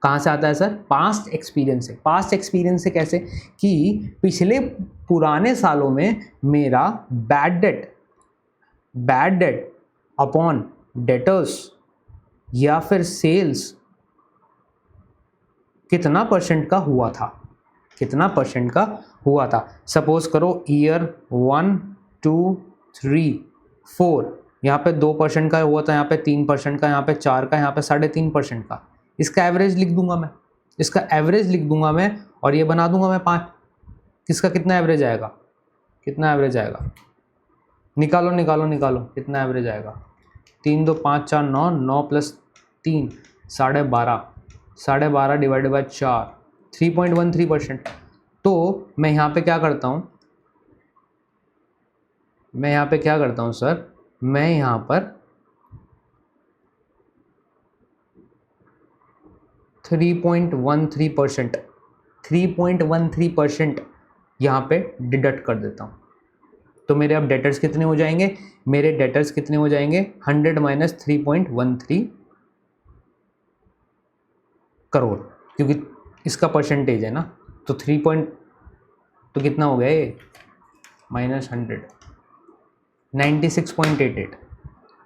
कहाँ से आता है सर? पास्ट एक्सपीरियंस से। पास्ट एक्सपीरियंस से कैसे? कि पिछले पुराने सालों में मेरा बैड डेट अपॉन डेटर्स या फिर सेल्स कितना परसेंट का हुआ था, कितना परसेंट का हुआ था। सपोज करो ईयर 1 2 3 4, यहाँ पे 2% का हुआ था, यहाँ पे 3% का, यहाँ पे 4 का, यहाँ पे 3.5% का। इसका एवरेज लिख दूंगा मैं, इसका एवरेज लिख दूंगा मैं, और ये बना दूंगा मैं 5। किसका कितना एवरेज आएगा? कितना एवरेज आएगा? निकालो निकालो निकालो, कितना एवरेज आएगा? 3 2 5 4 9, 9 + 3 12.5, 12.5 डिवाइडेड बाई 4, 3.13%। तो मैं यहाँ पे क्या करता हूँ, सर, मैं यहाँ पर 3.13% यहाँ पे डिडक्ट कर देता हूँ। तो मेरे अब डेटर्स कितने हो जाएंगे? मेरे डेटर्स कितने हो जाएंगे? 100 माइनस 3.13 करोड़, क्योंकि इसका परसेंटेज है ना, तो तो कितना हो गया ये? -100, 96.88।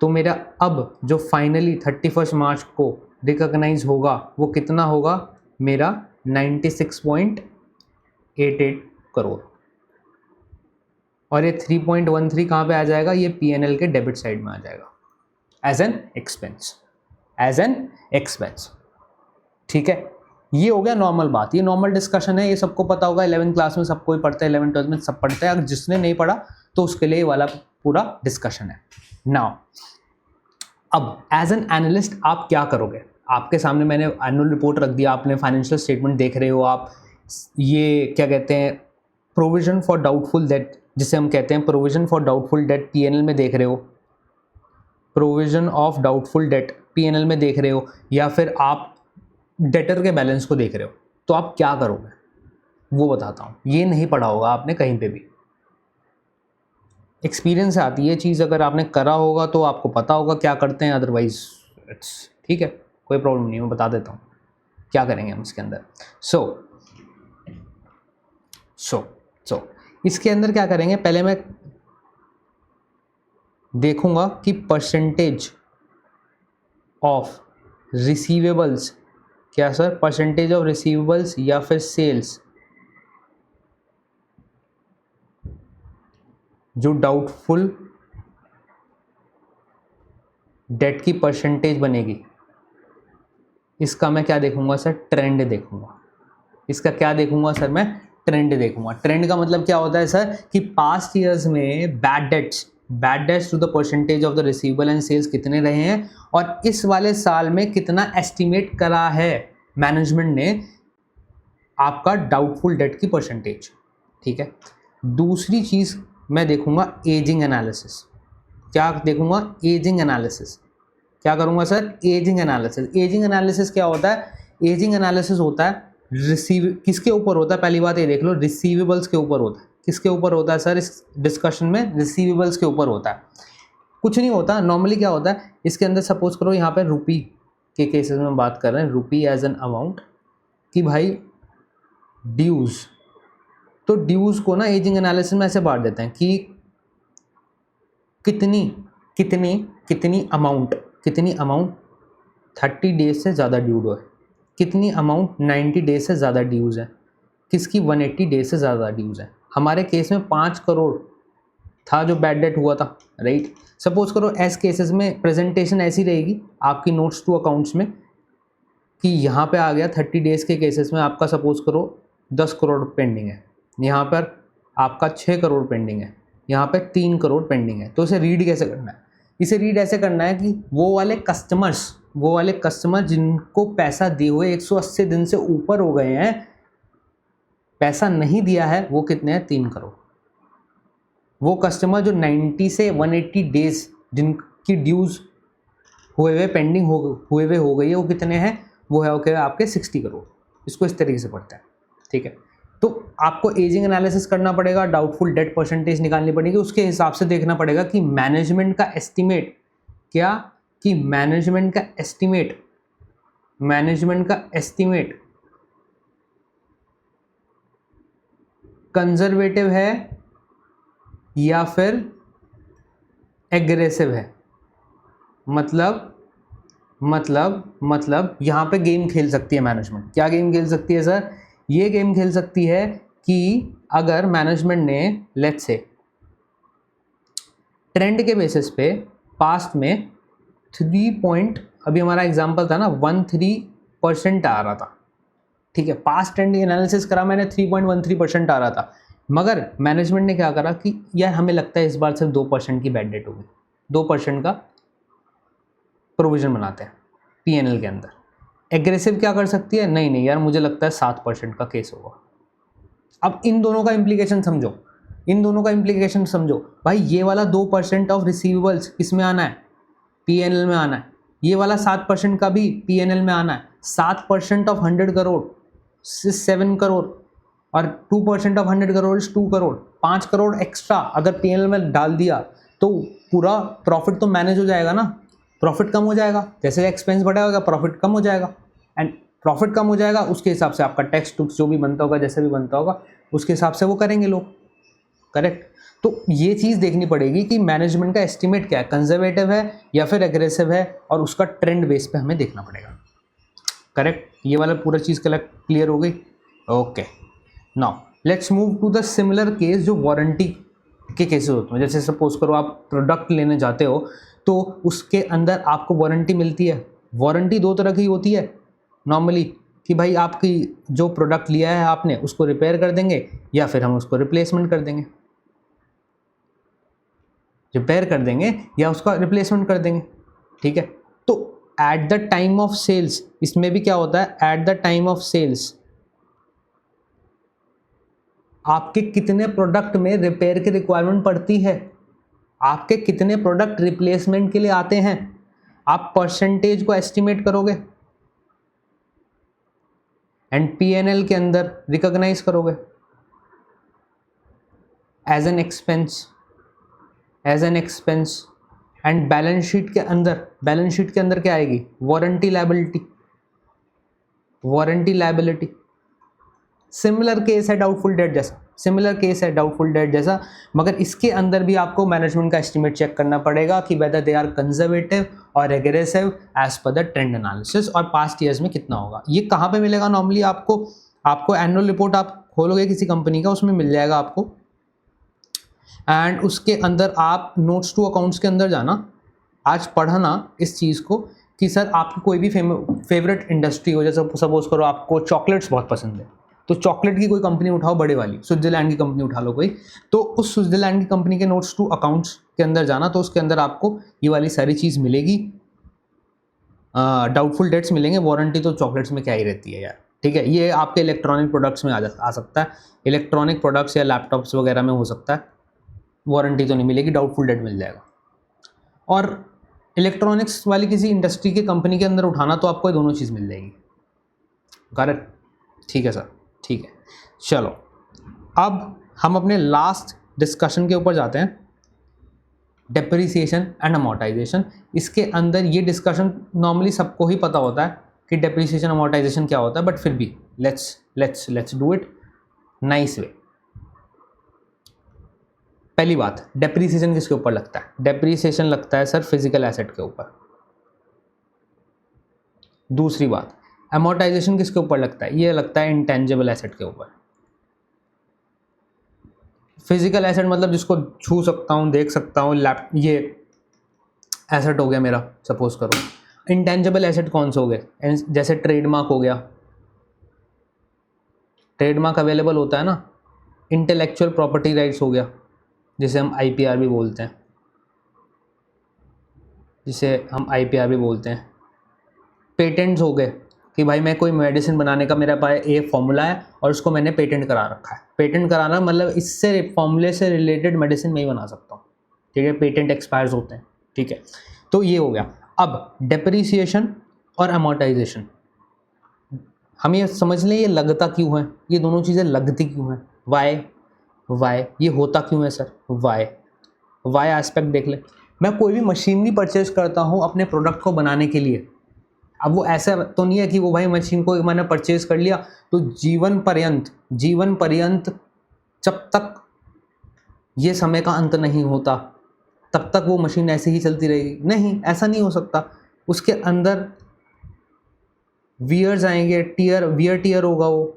तो मेरा अब जो फाइनली 31 मार्च को रिकॉग्नाइज होगा वो कितना होगा? मेरा 96.88 करोड़। और ये 3.13 कहाँ पे आ जाएगा? ये P&L के डेबिट साइड में आ जाएगा एज एन एक्सपेंस। ठीक है, ये हो गया नॉर्मल बात, ये नॉर्मल डिस्कशन है, ये सबको पता होगा, 11th क्लास में सबको ही पढ़ता है, 11th 12th में सब पढ़ते हैं। अगर जिसने नहीं पढ़ा तो उसके लिए वाला पूरा डिस्कशन है। नाउ अब एज एन एनालिस्ट आप क्या करोगे? आपके सामने मैंने एनुअल रिपोर्ट रख दिया, आपने फाइनेंशियल स्टेटमेंट देख रहे हो आप, ये क्या कहते हैं, प्रोविजन फॉर डाउटफुल डेट, जिसे हम कहते हैं provision for doubtful debt, P&L में देख रहे हो, provision of doubtful debt P&L में देख रहे हो, या फिर आप डेटर के बैलेंस को देख रहे हो, तो आप क्या करोगे वो बताता हूँ। ये नहीं पढ़ा होगा आपने कहीं पे भी, एक्सपीरियंस से आती है ये चीज़, अगर आपने करा होगा तो आपको पता होगा क्या करते हैं, अदरवाइज इट्स ठीक है, कोई प्रॉब्लम नहीं, मैं बता देता हूँ क्या करेंगे हम इसके अंदर। सो इसके अंदर क्या करेंगे, पहले मैं देखूंगा कि परसेंटेज ऑफ रिसीवेबल्स, क्या सर, परसेंटेज ऑफ रिसीवेबल्स या फिर सेल्स जो डाउटफुल डेट की परसेंटेज बनेगी, इसका मैं क्या देखूंगा सर? ट्रेंड देखूंगा। इसका क्या देखूंगा सर? मैं ट्रेंड देखूंगा। ट्रेंड का मतलब क्या होता है सर? कि पास्ट ईयर्स में bad debts to the percentage of the receivable and sales कितने रहे हैं, और इस वाले साल में कितना एस्टिमेट करा है मैनेजमेंट ने आपका डाउटफुल डेट की परसेंटेज। ठीक है, दूसरी चीज़ मैं देखूंगा एजिंग एनालिसिस। क्या देखूंगा? Ageing analysis. क्या करूंगा sir? Ageing analysis. Ageing analysis क्या होता है? एजिंग एनालिसिस होता है किसके ऊपर होता है? पहली बात ये देख लो, रिसीवेबल्स के ऊपर होता है। किसके ऊपर होता है सर इस डिस्कशन में? रिसीवेबल्स के ऊपर होता है। कुछ नहीं होता, नॉर्मली क्या होता है इसके अंदर, सपोज करो यहाँ पे रुपी के केसेस में बात कर रहे हैं, रुपी एज एन अमाउंट, कि भाई ड्यूज, तो ड्यूज को ना एजिंग एनालिसिस में ऐसे बांट देते हैं कि कितनी अमाउंट 30 डेज से ज़्यादा ड्यूड है, कितनी अमाउंट 90 डेज से ज़्यादा ड्यूज है, किसकी 180 डेज से ज़्यादा ड्यूज है। हमारे केस में 5 करोड़ था जो बैड डेट हुआ था, राइट। सपोज करो ऐसे केसेस में प्रेजेंटेशन ऐसी रहेगी आपकी नोट्स टू अकाउंट्स में कि यहाँ पे आ गया 30 डेज के केसेस में आपका सपोज करो 10 करोड़ पेंडिंग है, यहाँ पर आपका 6 करोड़ पेंडिंग है, यहाँ पे 3 करोड़ पेंडिंग है। तो इसे रीड कैसे करना है? इसे रीड ऐसे करना है कि वो वाले कस्टमर जिनको पैसा दिए हुए 180 दिन से ऊपर हो गए हैं, पैसा नहीं दिया है, वो कितने हैं? 3 करोड़। वो कस्टमर जो 90 से 180 डेज जिनकी ड्यूज हुए हुए पेंडिंग हुए हुए हो गई है, वो कितने हैं? वो है ओके आपके 60 करोड़। इसको इस तरीके से पढ़ते हैं, ठीक है। तो आपको एजिंग एनालिसिस करना पड़ेगा, डाउटफुल डेट परसेंटेज निकालनी पड़ेगी, उसके हिसाब से देखना पड़ेगा कि मैनेजमेंट का एस्टिमेट क्या, कि मैनेजमेंट का एस्टिमेट कंजर्वेटिव है या फिर एग्रेसिव है। मतलब यहाँ पे गेम खेल सकती है मैनेजमेंट। क्या गेम खेल सकती है सर? ये गेम खेल सकती है कि अगर मैनेजमेंट ने लेट्स से ट्रेंड के बेसिस पे पास्ट में 3 अभी हमारा एग्जांपल था ना 13% आ रहा था, ठीक है, पास्ट ट्रेंड एनालिसिस करा मैंने 3.13% आ रहा था, मगर मैनेजमेंट ने क्या करा कि यार हमें लगता है इस बार सिर्फ 2% की बैड डेट होगी, 2% का प्रोविजन बनाते हैं पीएनएल के अंदर। एग्रेसिव क्या कर सकती है? नहीं यार मुझे लगता है 7% का केस होगा। अब इन दोनों का इम्प्लीकेशन समझो, भाई ये वाला 2% ऑफ रिसीवेबल्स किस में आना है? पीएनएल में आना है। ये वाला 7% का भी पीएनएल में आना है। 7% ऑफ 100 करोड़ 7 करोड़ और 2% ऑफ 100 करोड़ 2 करोड़, 5 करोड़ एक्स्ट्रा अगर पीएनएल में डाल दिया तो पूरा प्रॉफिट तो मैनेज हो जाएगा ना, प्रॉफिट कम हो जाएगा, जैसे एक्सपेंस बढ़ाएगा प्रॉफिट कम हो जाएगा, एंड प्रॉफिट कम हो जाएगा उसके हिसाब से आपका टैक्स टुक्स जो भी बनता होगा, जैसे भी बनता होगा उसके हिसाब से वो करेंगे लोग, करेक्ट। तो ये चीज़ देखनी पड़ेगी कि मैनेजमेंट का एस्टिमेट क्या है, कंजर्वेटिव है या फिर एग्रेसिव है, और उसका ट्रेंड बेस पे हमें देखना पड़ेगा, करेक्ट। ये वाला पूरा चीज़ क्लियर हो गई? Okay, now let's move to the similar case जो वारंटी के केसेस होते हैं। जैसे सपोज करो आप प्रोडक्ट लेने जाते हो तो उसके अंदर आपको वारंटी मिलती है। वारंटी 2 तरह की होती है नॉर्मली, कि भाई आपकी जो प्रोडक्ट लिया है आपने उसको रिपेयर कर देंगे या फिर हम उसको रिप्लेसमेंट कर देंगे, या उसका रिप्लेसमेंट कर देंगे, ठीक है। तो at the time of sales, इसमें भी क्या होता है, at the time of sales आपके कितने प्रोडक्ट में रिपेयर की रिक्वायरमेंट पड़ती है, आपके कितने प्रोडक्ट रिप्लेसमेंट के लिए आते हैं, आप परसेंटेज को एस्टिमेट करोगे एंड पीएनएल के अंदर रिकॉग्नाइज करोगे as an expense and balance sheet के अंदर क्या आएगी, वारंटी लायबिलिटी। सिमिलर केस है डाउटफुल डेट जैसा, मगर इसके अंदर भी आपको मैनेजमेंट का एस्टिमेट चेक करना पड़ेगा कि वेदर दे आर कंजर्वेटिव और aggressive as per the trend analysis, और पास्ट ईयर्स में कितना होगा। ये कहाँ पे मिलेगा नॉर्मली आपको एनुअल रिपोर्ट आप खोलोगे किसी कंपनी का, उसमें मिल जाएगा आपको, एंड उसके अंदर आप नोट्स टू अकाउंट्स के अंदर जाना, आज पढ़ना इस चीज़ को कि सर आपकी कोई भी फेवरेट इंडस्ट्री हो, जैसे सपोज करो आपको चॉकलेट्स बहुत पसंद है, तो चॉकलेट की कोई कंपनी उठाओ बड़े वाली, स्विट्जरलैंड की कंपनी उठा लो कोई, तो उस स्विट्जरलैंड की कंपनी के नोट्स टू अकाउंट्स के अंदर जाना, तो उसके अंदर आपको ये वाली सारी चीज़ मिलेगी, डाउटफुल डेट्स मिलेंगे। वारंटी तो चॉकलेट्स में क्या ही रहती है यार, ठीक है। ये आपके इलेक्ट्रॉनिक प्रोडक्ट्स में आ सकता है, इलेक्ट्रॉनिक प्रोडक्ट्स या लैपटॉप्स वगैरह में हो सकता है, वारंटी तो नहीं मिलेगी, डाउटफुल डेट मिल जाएगा। और इलेक्ट्रॉनिक्स वाली किसी इंडस्ट्री की कंपनी के अंदर उठाना तो आपको ये दोनों चीज़ मिल जाएगी, करेक्ट, ठीक है सर, ठीक है। चलो अब हम अपने लास्ट डिस्कशन के ऊपर जाते हैं, डेप्रिसिएशन एंड अमोर्टाइजेशन। इसके अंदर ये डिस्कशन नॉर्मली सबको ही पता होता है कि डेप्रिसिएशन अमोर्टाइजेशन क्या होता है, बट फिर भी let's do it nice way. पहली बात, डेप्रिसिएशन किसके ऊपर लगता है? डेप्रिसिएशन लगता है सर फिजिकल एसेट के ऊपर। दूसरी बात, अमोर्टाइजेशन किसके ऊपर लगता है? ये लगता है इंटेंजिबल एसेट के ऊपर। फिजिकल एसेट मतलब जिसको छू सकता हूँ, देख सकता हूँ, ये एसेट हो गया मेरा, सपोज करो। इंटेंजिबल एसेट कौन से हो गए? जैसे ट्रेडमार्क हो गया, ट्रेडमार्क अवेलेबल होता है ना। इंटेलेक्चुअल प्रॉपर्टी राइट्स हो गया, जिसे हम आईपीआर भी बोलते हैं, पेटेंट्स हो गए कि भाई मैं कोई मेडिसिन बनाने का मेरे पास एक फॉर्मूला है और उसको मैंने पेटेंट करा रखा है। पेटेंट कराना मतलब इससे फॉर्मूले से रिलेटेड मेडिसिन मैं ही बना सकता हूँ, ठीक है। पेटेंट एक्सपायर्स होते हैं, ठीक है। तो ये हो गया। अब डेप्रिसिएशन और अमोर्टाइजेशन, हम ये समझ लें ये लगता क्यों है, ये दोनों चीज़ें लगती क्यों हैं, वाई ये होता क्यों है सर, वाई एस्पेक्ट देख ले। मैं कोई भी मशीनरी परचेज करता हूँ अपने प्रोडक्ट को बनाने के लिए, अब वो ऐसा तो नहीं है कि वो भाई मशीन को मैंने परचेज कर लिया तो जीवन पर्यंत जब तक ये समय का अंत नहीं होता तब तक वो मशीन ऐसे ही चलती रहेगी, नहीं, ऐसा नहीं हो सकता। उसके अंदर वियर्स आएंगे, वियर टीयर होगा वो,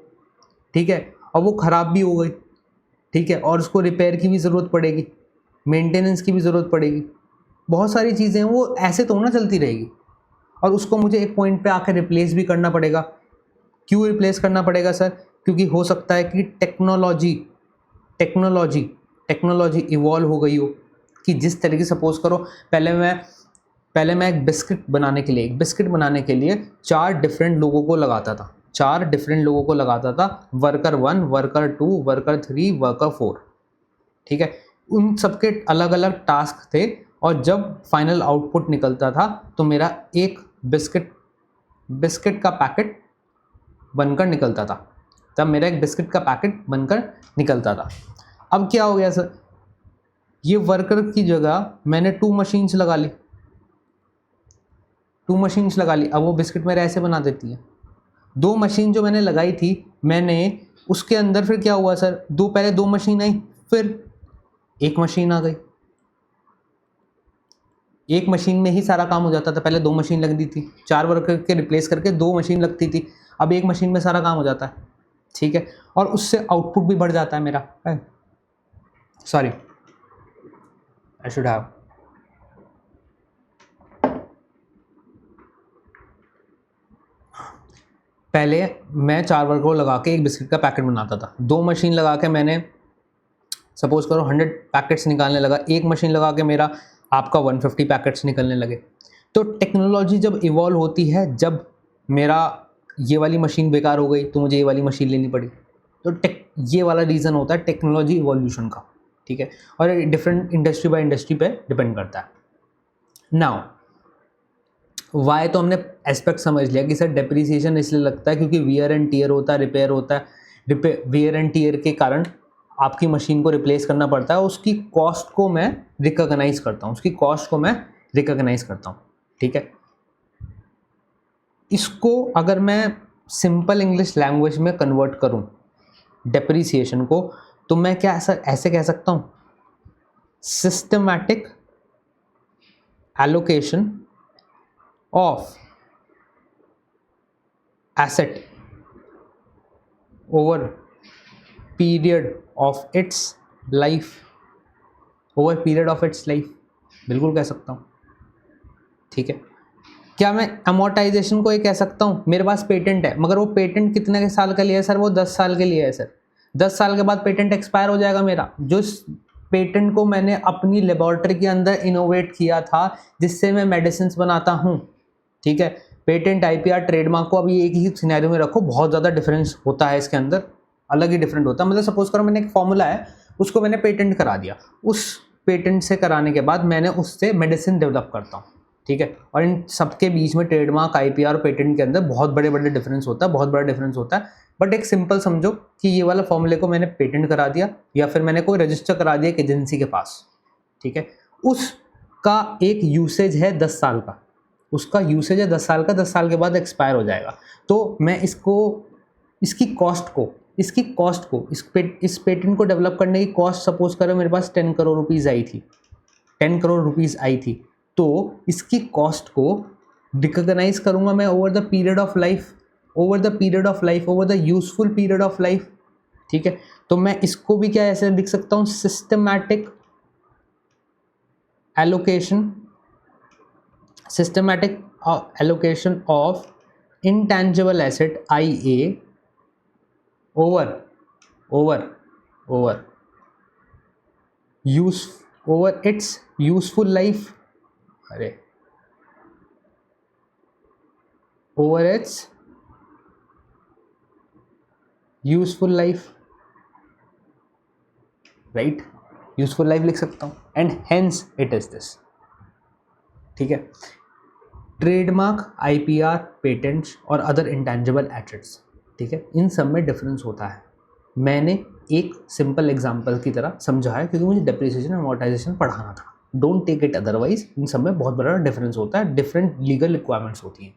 ठीक है, और वो ख़राब भी हो गई, ठीक है, और उसको रिपेयर की भी ज़रूरत पड़ेगी, मेंटेनेंस की भी ज़रूरत पड़ेगी, बहुत सारी चीज़ें हैं, वो ऐसे तो ना चलती रहेगी। और उसको मुझे एक पॉइंट पे आकर रिप्लेस भी करना पड़ेगा। क्यों रिप्लेस करना पड़ेगा सर? क्योंकि हो सकता है कि टेक्नोलॉजी इवॉल्व हो गई हो, कि जिस तरीके से सपोज करो पहले मैं एक बिस्किट बनाने के लिए 4 डिफरेंट लोगों को लगाता था, वर्कर 1, वर्कर 2, वर्कर 3, वर्कर 4, ठीक है, उन सबके अलग अलग टास्क थे, और जब फाइनल आउटपुट निकलता था तो मेरा एक बिस्किट का पैकेट बनकर निकलता था। अब क्या हो गया सर, ये वर्कर की जगह मैंने 2 मशीन्स लगा ली, अब वो बिस्किट मेरा ऐसे बना देती है। 2 मशीन जो मैंने लगाई थी, मैंने उसके अंदर फिर क्या हुआ सर, पहले 2 मशीन आई, फिर एक मशीन आ गई। एक मशीन में ही सारा काम हो जाता था, पहले 2 मशीन लगती थी, 4 वर्कर के रिप्लेस करके 2 मशीन लगती थी, अब एक मशीन में सारा काम हो जाता है, ठीक है, और उससे आउटपुट भी बढ़ जाता है मेरा। सॉरी, आई शुड हैव, पहले मैं 4 वर्कर को लगा के एक बिस्किट का पैकेट बनाता था, 2 मशीन लगा के मैंने सपोज करो 100 पैकेट्स निकालने लगा, एक मशीन लगा के मेरा आपका 150 पैकेट्स निकलने लगे। तो टेक्नोलॉजी जब इवॉल्व होती है, जब मेरा ये वाली मशीन बेकार हो गई तो मुझे ये वाली मशीन लेनी पड़ी, तो ये वाला रीज़न होता है टेक्नोलॉजी इवोल्यूशन का, ठीक है, और डिफरेंट इंडस्ट्री बाय इंडस्ट्री पे डिपेंड करता है। नाउ वाई तो हमने एस्पेक्ट समझ लिया कि सर डेप्रिसिएशन इसलिए लगता है क्योंकि वियर एंड टीयर होता है, रिपेयर होता है, वियर एंड टीयर के कारण आपकी मशीन को रिप्लेस करना पड़ता है, उसकी कॉस्ट को मैं रिकॉग्नाइज करता हूँ, ठीक है। इसको अगर मैं सिंपल इंग्लिश लैंग्वेज में कन्वर्ट करूँ डेप्रिसिएशन को, तो मैं क्या ऐसे कह सकता हूँ, systematic allocation of asset over period of its life, बिल्कुल कह सकता हूँ, ठीक है। क्या मैं अमोर्टाइजेशन को ये कह सकता हूँ, मेरे पास पेटेंट है, मगर वो पेटेंट कितने के साल के लिए है सर, वो 10 साल के लिए है सर, 10 साल के बाद पेटेंट एक्सपायर हो जाएगा मेरा। जो पेटेंट को मैंने अपनी लेबोरेटरी के अंदर इनोवेट किया था, जिससे मैं मेडिसिन बनाता हूँ, ठीक है, पेटेंट, आईपीआर, ट्रेडमार्क को अभी एक ही सिनेरियो में रखो, बहुत ज़्यादा डिफरेंस होता है इसके अंदर, अलग ही डिफरेंट होता है। मतलब सपोज करो मैंने एक फॉर्मूला है, उसको मैंने पेटेंट करा दिया, उस पेटेंट से कराने के बाद मैंने उससे मेडिसिन डेवलप करता हूँ, ठीक है, और इन सबके बीच में ट्रेडमार्क, आईपीआर और पेटेंट के अंदर बहुत बड़े डिफरेंस होता है, बट एक सिंपल समझो कि ये वाला फॉर्मूले को मैंने पेटेंट करा दिया या फिर मैंने कोई रजिस्टर करा दिया एक एजेंसी के पास, ठीक है, उसका एक यूसेज है 10 साल का, 10 साल के बाद एक्सपायर हो जाएगा। तो मैं इस पेटेंट को डेवलप करने की कॉस्ट सपोज करो मेरे पास 10 करोड़ रुपीज़ आई थी, तो इसकी कॉस्ट को रिकॉग्नाइज करूंगा मैं over the useful period of life, ठीक है। तो मैं इसको भी क्या ऐसे लिख सकता हूं, systematic allocation of intangible asset IA over it's useful life, over it's useful life, right, useful life लिख सकता हूँ, and hence it is this, ठीक है। ट्रेडमार्क, आईपीआर, पेटेंट्स और अदर इंटेंजिबल एसेट्स, ठीक है, इन सब में डिफरेंस होता है। मैंने एक सिंपल एग्जांपल की तरह समझा है क्योंकि मुझे डेप्रिसिएशन और अमोर्टाइजेशन पढ़ाना था। डोंट टेक इट अदरवाइज, इन सब में बहुत बड़ा डिफरेंस होता है, डिफरेंट लीगल रिक्वायरमेंट्स होती हैं।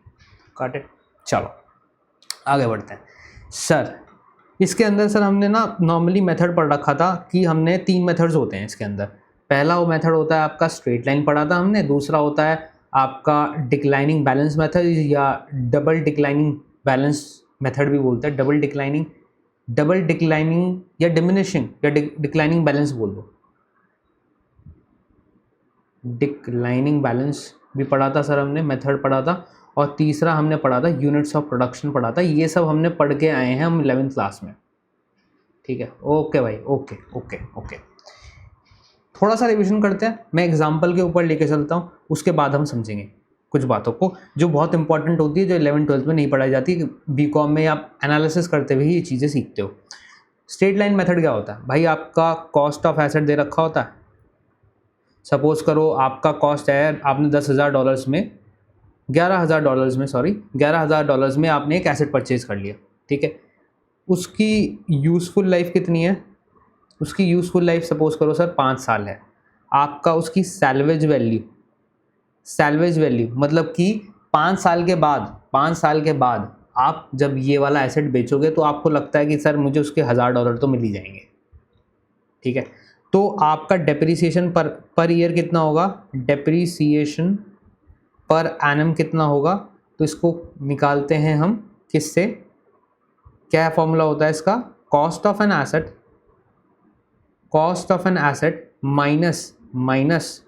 Got it? चलो आगे बढ़ते हैं। सर इसके अंदर सर हमने ना नॉर्मली मेथड पढ़ रखा था कि हमने 3 मेथड्स होते हैं इसके अंदर। पहला वो मेथड होता है आपका स्ट्रेट लाइन पढ़ा था हमने, दूसरा होता है आपका डिक्लाइनिंग बैलेंस मेथड या डबल डिक्लाइनिंग बैलेंस मेथड भी बोलते हैं, डबल डिक्लाइनिंग या डिमिनिशिंग या डिक्लाइनिंग बैलेंस बोल दो। डिक्लाइनिंग बैलेंस भी पढ़ा था सर हमने, मेथड पढ़ा था, और तीसरा हमने पढ़ा था यूनिट्स ऑफ प्रोडक्शन पढ़ा था। ये सब हमने पढ़ के आए हैं हम 11th क्लास में। ठीक है, ओके भाई, ओके ओके ओके। थोड़ा सा रिवीजन करते हैं, मैं एग्जांपल के ऊपर लेके चलता हूँ, उसके बाद हम समझेंगे कुछ बातों को जो बहुत इंपॉर्टेंट होती है, जो 11th-12th में नहीं पढ़ाई जाती। बीकॉम में आप एनालिसिस करते हुए ये चीज़ें सीखते हो। स्ट्रेट लाइन मेथड क्या होता है भाई? आपका कॉस्ट ऑफ एसेट दे रखा होता है। सपोज करो आपका कॉस्ट है, आपने $10,000 में, $11,000 में आपने एक एसेट परचेज कर लिया। ठीक है, उसकी यूज़फुल लाइफ कितनी है? उसकी यूज़फुल लाइफ सपोज करो सर 5 साल है। आपका उसकी सैल्वेज वैल्यू मतलब कि 5 साल के बाद आप जब ये वाला एसेट बेचोगे तो आपको लगता है कि सर मुझे उसके $1,000 तो मिल ही जाएंगे। ठीक है, तो आपका डेप्रिसिएशन पर ईयर कितना होगा? डेप्रिसिएशन पर एनम कितना होगा? तो इसको निकालते हैं हम किससे? क्या फॉर्मूला होता है इसका? Cost of an asset minus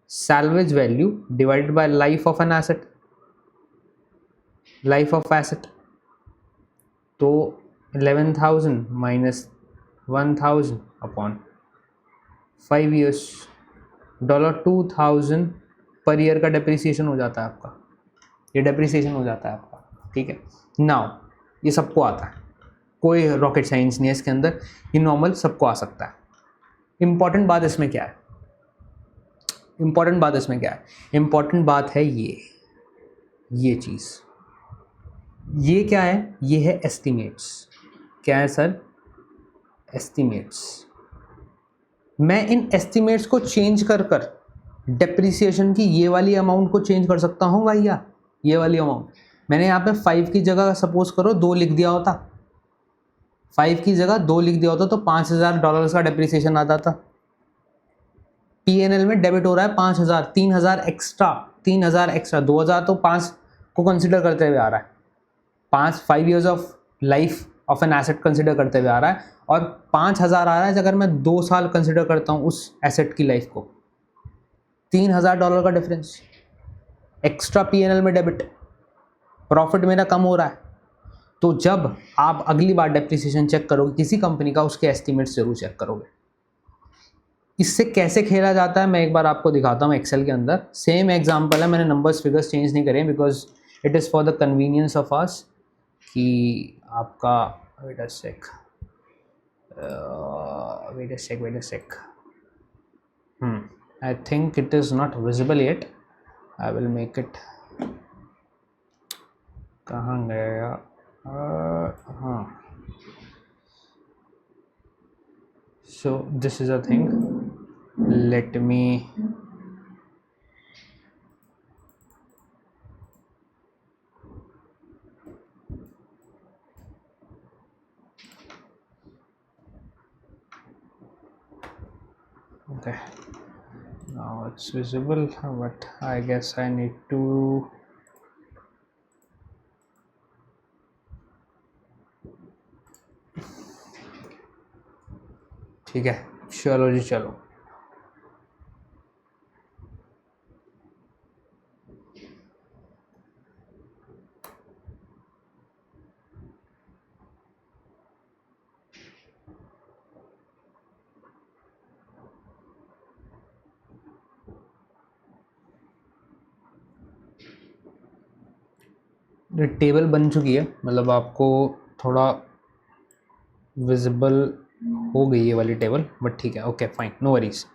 salvage value divided by life of asset. तो 11,000 minus 1,000 upon 5 years, $2,000 per year का डेप्रिसिएशन हो जाता है आपका। ये डेप्रिसिएशन हो जाता है आपका। ठीक है, नाउ ये सबको आता है, कोई रॉकेट साइंस नहीं है इसके अंदर, ये नॉर्मल सबको आ सकता है। इम्पॉर्टेंट बात इसमें क्या है? इम्पॉर्टेंट बात है ये चीज़। ये क्या है? ये है एस्टिमेट्स। क्या है सर? एस्टिमेट्स। मैं इन एस्टिमेट्स को चेंज कर डेप्रिसिएशन की ये वाली अमाउंट को चेंज कर सकता हूँ भैया। ये वाली अमाउंट मैंने यहाँ पे 5 की जगह सपोज करो 2 लिख दिया होता, 5 की जगह 2 लिख दिया होता तो $5,000 का डेप्रिसिएशन आता था। P&L में डेबिट हो रहा है 5,000, 3,000 एक्स्ट्रा, 2,000 तो 5 को कंसिडर करते हुए आ रहा है। 5 years of life of an asset consider करते हुए आ रहा है, और 5,000 आ रहा है अगर मैं 2 साल कंसिडर करता हूँ उस एसेट की लाइफ को। $3,000 का डिफरेंस एक्स्ट्रा P&L में डेबिट, प्रॉफिट मेरा कम हो रहा है। तो जब आप अगली बार डेप्रिसिएशन चेक करोगे किसी कंपनी का, उसके एस्टिमेट्स जरूर चेक करोगे। इससे कैसे खेला जाता है मैं एक बार आपको दिखाता हूँ एक्सेल के अंदर। सेम एग्जांपल है, मैंने नंबर्स फिगर्स चेंज नहीं करे because it is for the convenience of us कि आपका wait a sec I think it is not visible yet, I will make it. कहाँ गया? हाँ, so this is a thing, let me okay, now it's visible but I guess I need to ठीक है, चलो जी चलो। Table बन चुकी है, मतलब आपको थोड़ा विजिबल हो गई ये वाली टेबल, बट ठीक है, ओके फाइन, नो वरीज।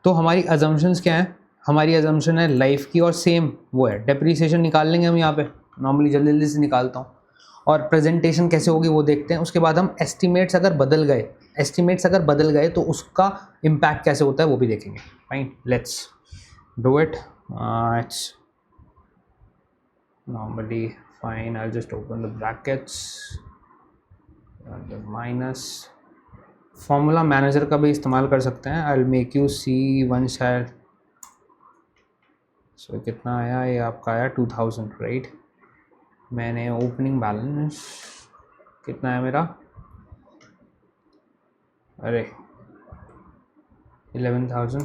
तो हमारी अजम्पशंस क्या है? हमारी अजम्पशन है लाइफ की, और सेम वो है डेप्रिसिएशन निकाल लेंगे हम यहाँ पे, नॉर्मली जल्दी जल्दी से निकालता हूँ। और प्रेजेंटेशन कैसे होगी वो देखते हैं। उसके बाद हम एस्टिमेट्स अगर बदल गए तो उसका इम्पैक्ट कैसे होता है वो भी देखेंगे। Fine, let's do it. It's normally fine, I just open the brackets, minus formula manager का भी इस्तेमाल कर सकते हैं। I will make you see one शायद। सो कितना आया, ये आपका आया 2000 राइट। मैंने ओपनिंग बैलेंस कितना है मेरा, अरे 11,000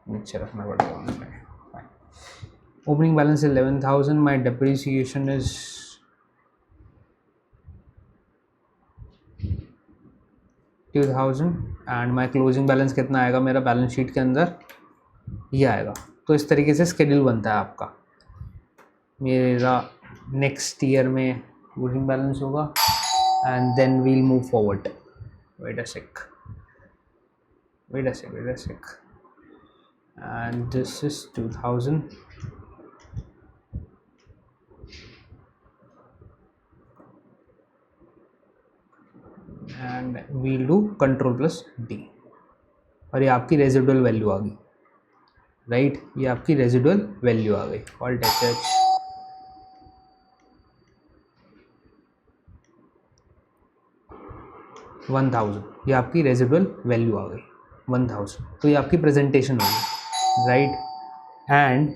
नीचे रखना पड़ेगा। Opening balance 11,000, my depreciation is 2,000 and my closing balance कितना आएगा मेरा बैलेंस शीट के अंदर, ये आएगा। तो इस तरीके से स्केड्यूल बनता है आपका। मेरा नेक्स्ट ईयर में क्लोजिंग बैलेंस होगा and then we'll move forward. Wait a sec and this is 2,000 and we'll do Ctrl+D और ये आपकी रेजिडुअल वैल्यू आ गई राइट। ये आपकी रेजिडुअल वैल्यू आ गई। Alt H 1000, ये आपकी रेजिडुअल वैल्यू आ गई 1000। तो ये आपकी प्रेजेंटेशन होगी राइट। एंड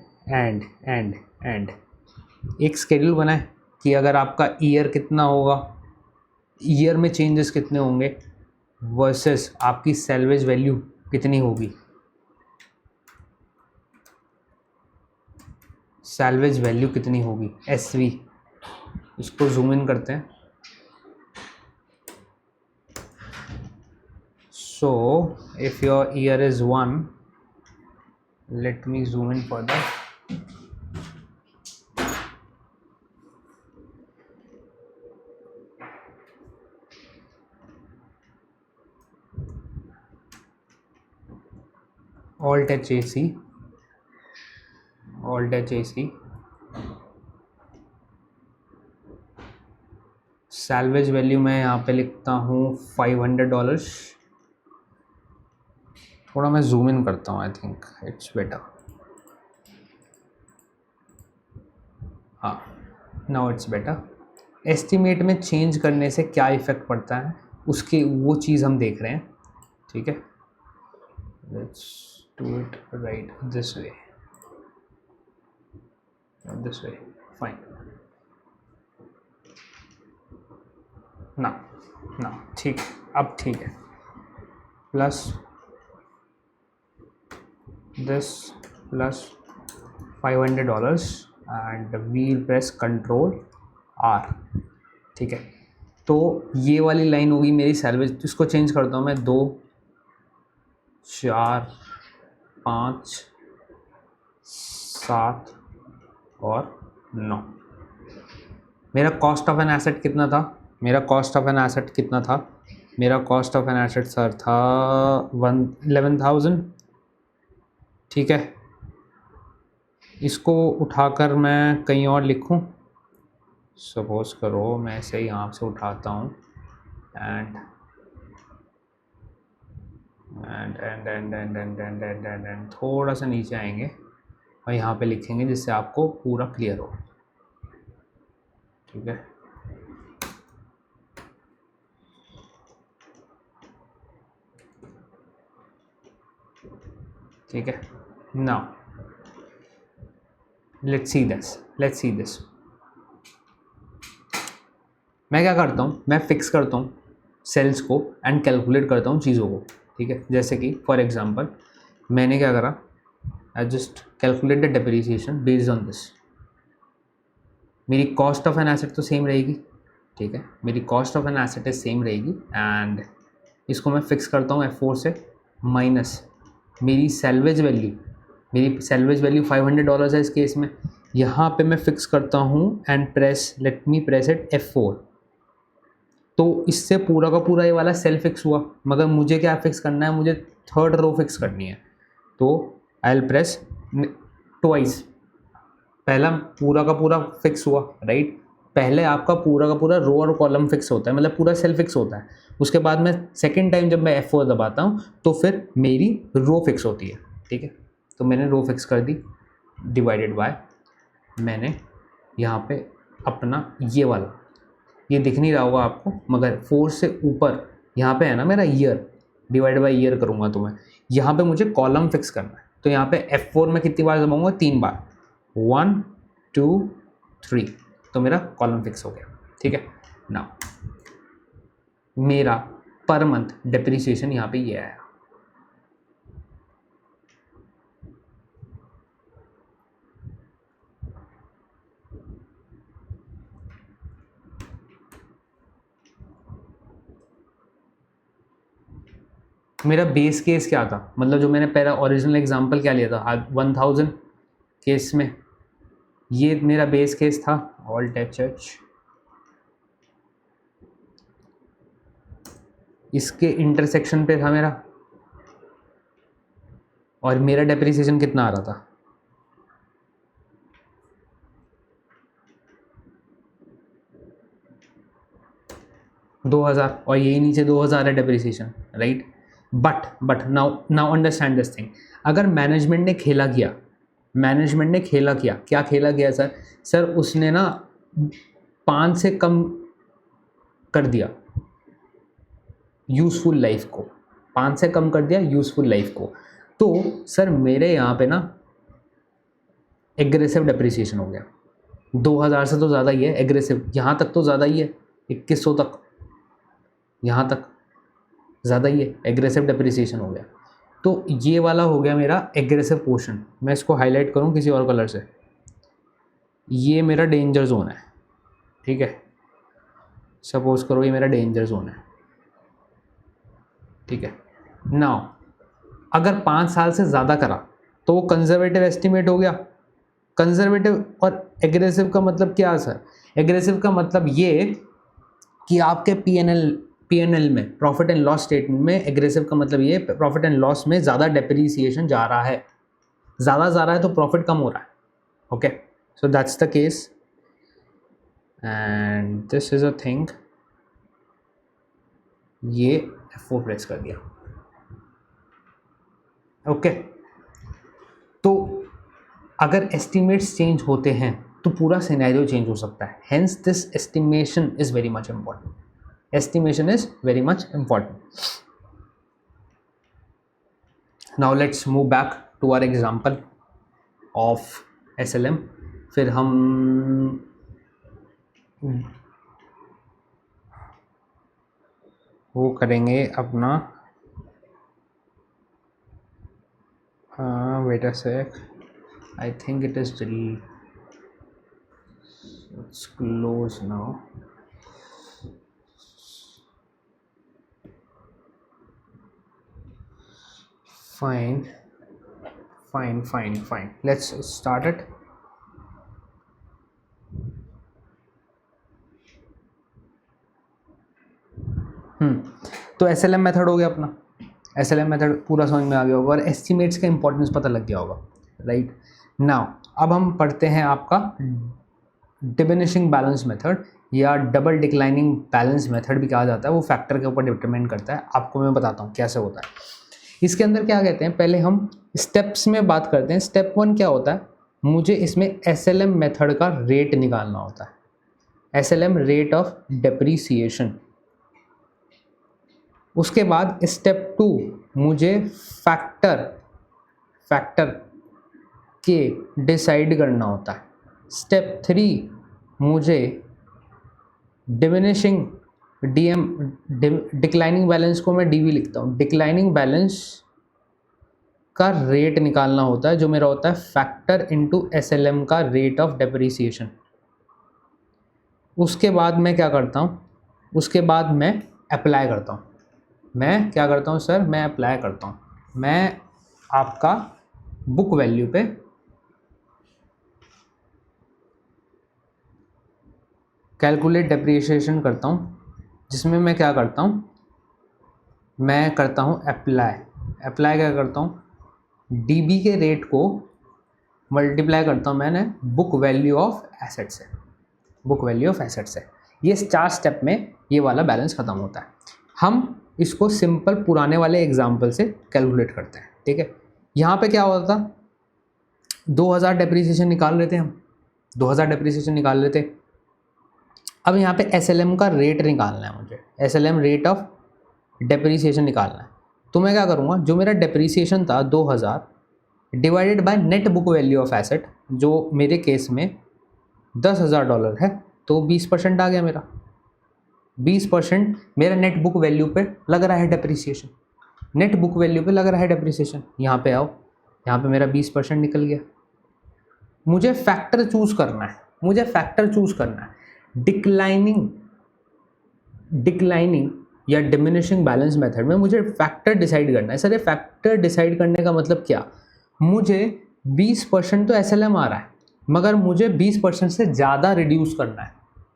एक स्केड्यूल बनाए कि अगर आपका ईयर कितना होगा, ईयर में चेंजेस कितने होंगे वर्सेस आपकी सैल्वेज वैल्यू कितनी होगी। सैल्वेज वैल्यू कितनी होगी SV, इसको जूम इन करते हैं। So if your year is 1, let me zoom in further. Alt AC, salvage value मैं यहाँ पे लिखता हूँ $500। थोड़ा मैं जूम इन करता हूँ, आई थिंक इट्स बेटर। हाँ, नाउ इट्स बेटर। एस्टिमेट में चेंज करने से क्या इफेक्ट पड़ता है उसकी वो चीज़ हम देख रहे हैं, ठीक है। Let's do it right this way, fine. ना ठीक, अब ठीक है। Plus this plus $500 and we'll press Ctrl+R, ठीक है। तो ये वाली लाइन होगी मेरी सैल्वेज। इसको चेंज करता हूँ मैं 2, 4, 5, 7 और 9। मेरा कॉस्ट ऑफ एन एसेट कितना था, मेरा cost of an asset sir था 11,000, ठीक है। इसको उठाकर मैं कहीं और लिखूं, सपोज करो मैं इसे यहाँ से उठाता हूँ एंड थोड़ा सा नीचे आएंगे और यहाँ पे लिखेंगे जिससे आपको पूरा क्लियर हो, ठीक है। ठीक है, नाउ लेट्स सी दिस। मैं क्या करता हूँ, मैं फिक्स करता हूँ सेल्स को एंड कैलकुलेट करता हूँ चीज़ों को, ठीक है। जैसे कि फॉर एग्जांपल मैंने क्या करा, I just calculate the depreciation based on this. मेरी कॉस्ट ऑफ एन एसेट तो सेम रहेगी, ठीक है। मेरी cost of an asset same रहेगी एंड इसको मैं फिक्स करता हूँ F4 से, माइनस मेरी सैल्वेज वैल्यू $500 है इस केस में। यहाँ पे मैं फिक्स करता हूँ and let me press it F4। तो इससे पूरा का पूरा ये वाला सेल फिक्स हुआ, मगर मुझे क्या फिक्स करना है, मुझे थर्ड रो फिक्स करनी है। तो आई विल प्रेस ट्वाइस, पहला पूरा का पूरा फिक्स हुआ राइट, पहले आपका पूरा का पूरा रो और कॉलम फिक्स होता है, मतलब पूरा सेल फिक्स होता है। उसके बाद मैं सेकेंड टाइम जब मैं F4 दबाता हूँ तो फिर मेरी रो फिक्स होती है, ठीक है। तो मैंने रो फिक्स कर दी, डिवाइडेड बाय मैंने यहाँ पे अपना ये वाला, ये दिख नहीं रहा होगा आपको मगर 4 से ऊपर यहाँ पे है ना मेरा ईयर, डिवाइड बाय ईयर करूँगा तो मैं यहाँ पे मुझे कॉलम फिक्स करना है। तो यहाँ पे F4 में कितनी बार दबाऊँगा, 3 बार, 1 2 3, तो मेरा कॉलम फिक्स हो गया, ठीक है। नाउ मेरा पर मंथ डेप्रिसिएशन यहाँ पे ये आया। मेरा बेस केस क्या था, मतलब जो मैंने पहला ओरिजिनल एग्जांपल क्या लिया था 1000 केस में, ये मेरा बेस केस था। ऑल्ट H, इसके इंटरसेक्शन पे था मेरा, और मेरा डेप्रिसिएशन कितना आ रहा था, $2000, और यही नीचे 2000 है depreciation, right. But now understand this thing. अगर मैनेजमेंट ने खेला किया, क्या खेला किया सर उसने ना 5 से कम कर दिया यूज़फुल लाइफ को, 5 से कम कर दिया यूज़फुल लाइफ को, तो सर मेरे यहाँ पे ना एग्रेसिव डेप्रिसिएशन हो गया। 2000 से तो ज़्यादा ही है एग्रेसिव, यहाँ तक तो ज़्यादा ही है, 2100 तक, यहाँ तक ज़्यादा ही है, एग्रेसिव डेप्रिसिएशन हो गया। तो ये वाला हो गया मेरा एग्रेसिव पोर्शन। मैं इसको हाईलाइट करूँ किसी और कलर से, ये मेरा डेंजर जोन है, ठीक है। सपोज करो ये मेरा डेंजर जोन है, ठीक है। नाउ अगर 5 साल से ज़्यादा करा तो वो कंजर्वेटिव एस्टिमेट हो गया। कंजर्वेटिव और एग्रेसिव का मतलब क्या सर, एग्रेसिव का मतलब ये कि आपके पीएनएल में, प्रॉफिट एंड लॉस स्टेटमेंट में, एग्रेसिव का मतलब ये प्रॉफिट एंड लॉस में ज़्यादा डेप्रिसिएशन जा रहा है, ज़्यादा जा रहा है तो प्रॉफिट कम हो रहा है, okay. So that's the case and this is a thing. ये F4 प्रेस कर दिया, ओके। तो अगर एस्टिमेट्स चेंज होते हैं तो पूरा सिनेरियो चेंज हो सकता है, hence this estimation is very much important, estimation is very much important. Now let's move back to our example of SLM. फिर हम वो करेंगे अपना, wait a sec, I think it is delete, let's close now. Fine, let's start it. तो SLM method हो गया अपना, SLM method पूरा समझ में आ गया होगा और एस्टिमेट्स का इंपॉर्टेंस पता लग गया होगा, राइट। नाउ अब हम पढ़ते हैं आपका डिमिनिशिंग बैलेंस मेथड, या डबल डिक्लाइनिंग बैलेंस मेथड भी कहा जाता है। वो फैक्टर के ऊपर डिटरमाइन करता है, आपको मैं बताता हूँ कैसे होता है। इसके अंदर क्या कहते हैं, पहले हम स्टेप्स में बात करते हैं। स्टेप 1 क्या होता है, मुझे इसमें SLM मेथड का रेट निकालना होता है, SLM रेट ऑफ डेप्रीसिएशन। उसके बाद स्टेप 2 मुझे फैक्टर के डिसाइड करना होता है। स्टेप 3 मुझे डिमिनिशिंग डिक्लाइनिंग बैलेंस को मैं DB लिखता हूँ, डिक्लाइनिंग बैलेंस का रेट निकालना होता है, जो मेरा होता है फैक्टर इनटू SLM का रेट ऑफ डेप्रिसिएशन। उसके बाद मैं क्या करता हूँ, उसके बाद मैं अप्लाई करता हूँ। मैं क्या करता हूँ सर, मैं अप्लाई करता हूँ, मैं आपका बुक वैल्यू पे कैलकुलेट डेप्रिसिएशन करता हूँ, जिसमें मैं क्या करता हूँ, मैं करता हूँ अप्लाई क्या करता हूँ, DB के रेट को मल्टीप्लाई करता हूँ मैंने बुक वैल्यू ऑफ एसेट से, बुक वैल्यू ऑफ एसेट्स है। ये 4 स्टेप में ये वाला बैलेंस खत्म होता है। हम इसको सिंपल पुराने वाले एग्जाम्पल से कैलकुलेट करते हैं, ठीक है। यहाँ पे क्या होता था, 2000 डेप्रीसिएशन निकाल रहे थे हम, 2000 डेप्रीसिएशन निकाल रहे थे। अब यहाँ पे एसएलएम का रेट निकालना है मुझे, एसएलएम रेट ऑफ डेप्रीसिएशन निकालना है। तो मैं क्या करूँगा, जो मेरा डेप्रीसिएशन था 2000 divided by net book value of asset, जो मेरे केस में $10,000 है, तो 20% आ गया मेरा। 20% मेरा नेट बुक वैल्यू पे लग रहा है डेप्रीसिएशन, नेट बुक वैल्यू पे लग रहा है डेप्रीसिएशन। यहाँ पे आओ, यहाँ पे मेरा 20% निकल गया। मुझे फैक्टर चूज करना है, मुझे फैक्टर चूज करना है। डिक्लाइनिंग या डिमिनिशिंग बैलेंस मेथड में मुझे फैक्टर डिसाइड करना है। सर ये फैक्टर डिसाइड करने का मतलब क्या, मुझे 20% तो एसएलएम आ रहा है, मगर मुझे 20% से ज़्यादा रिड्यूस करना है,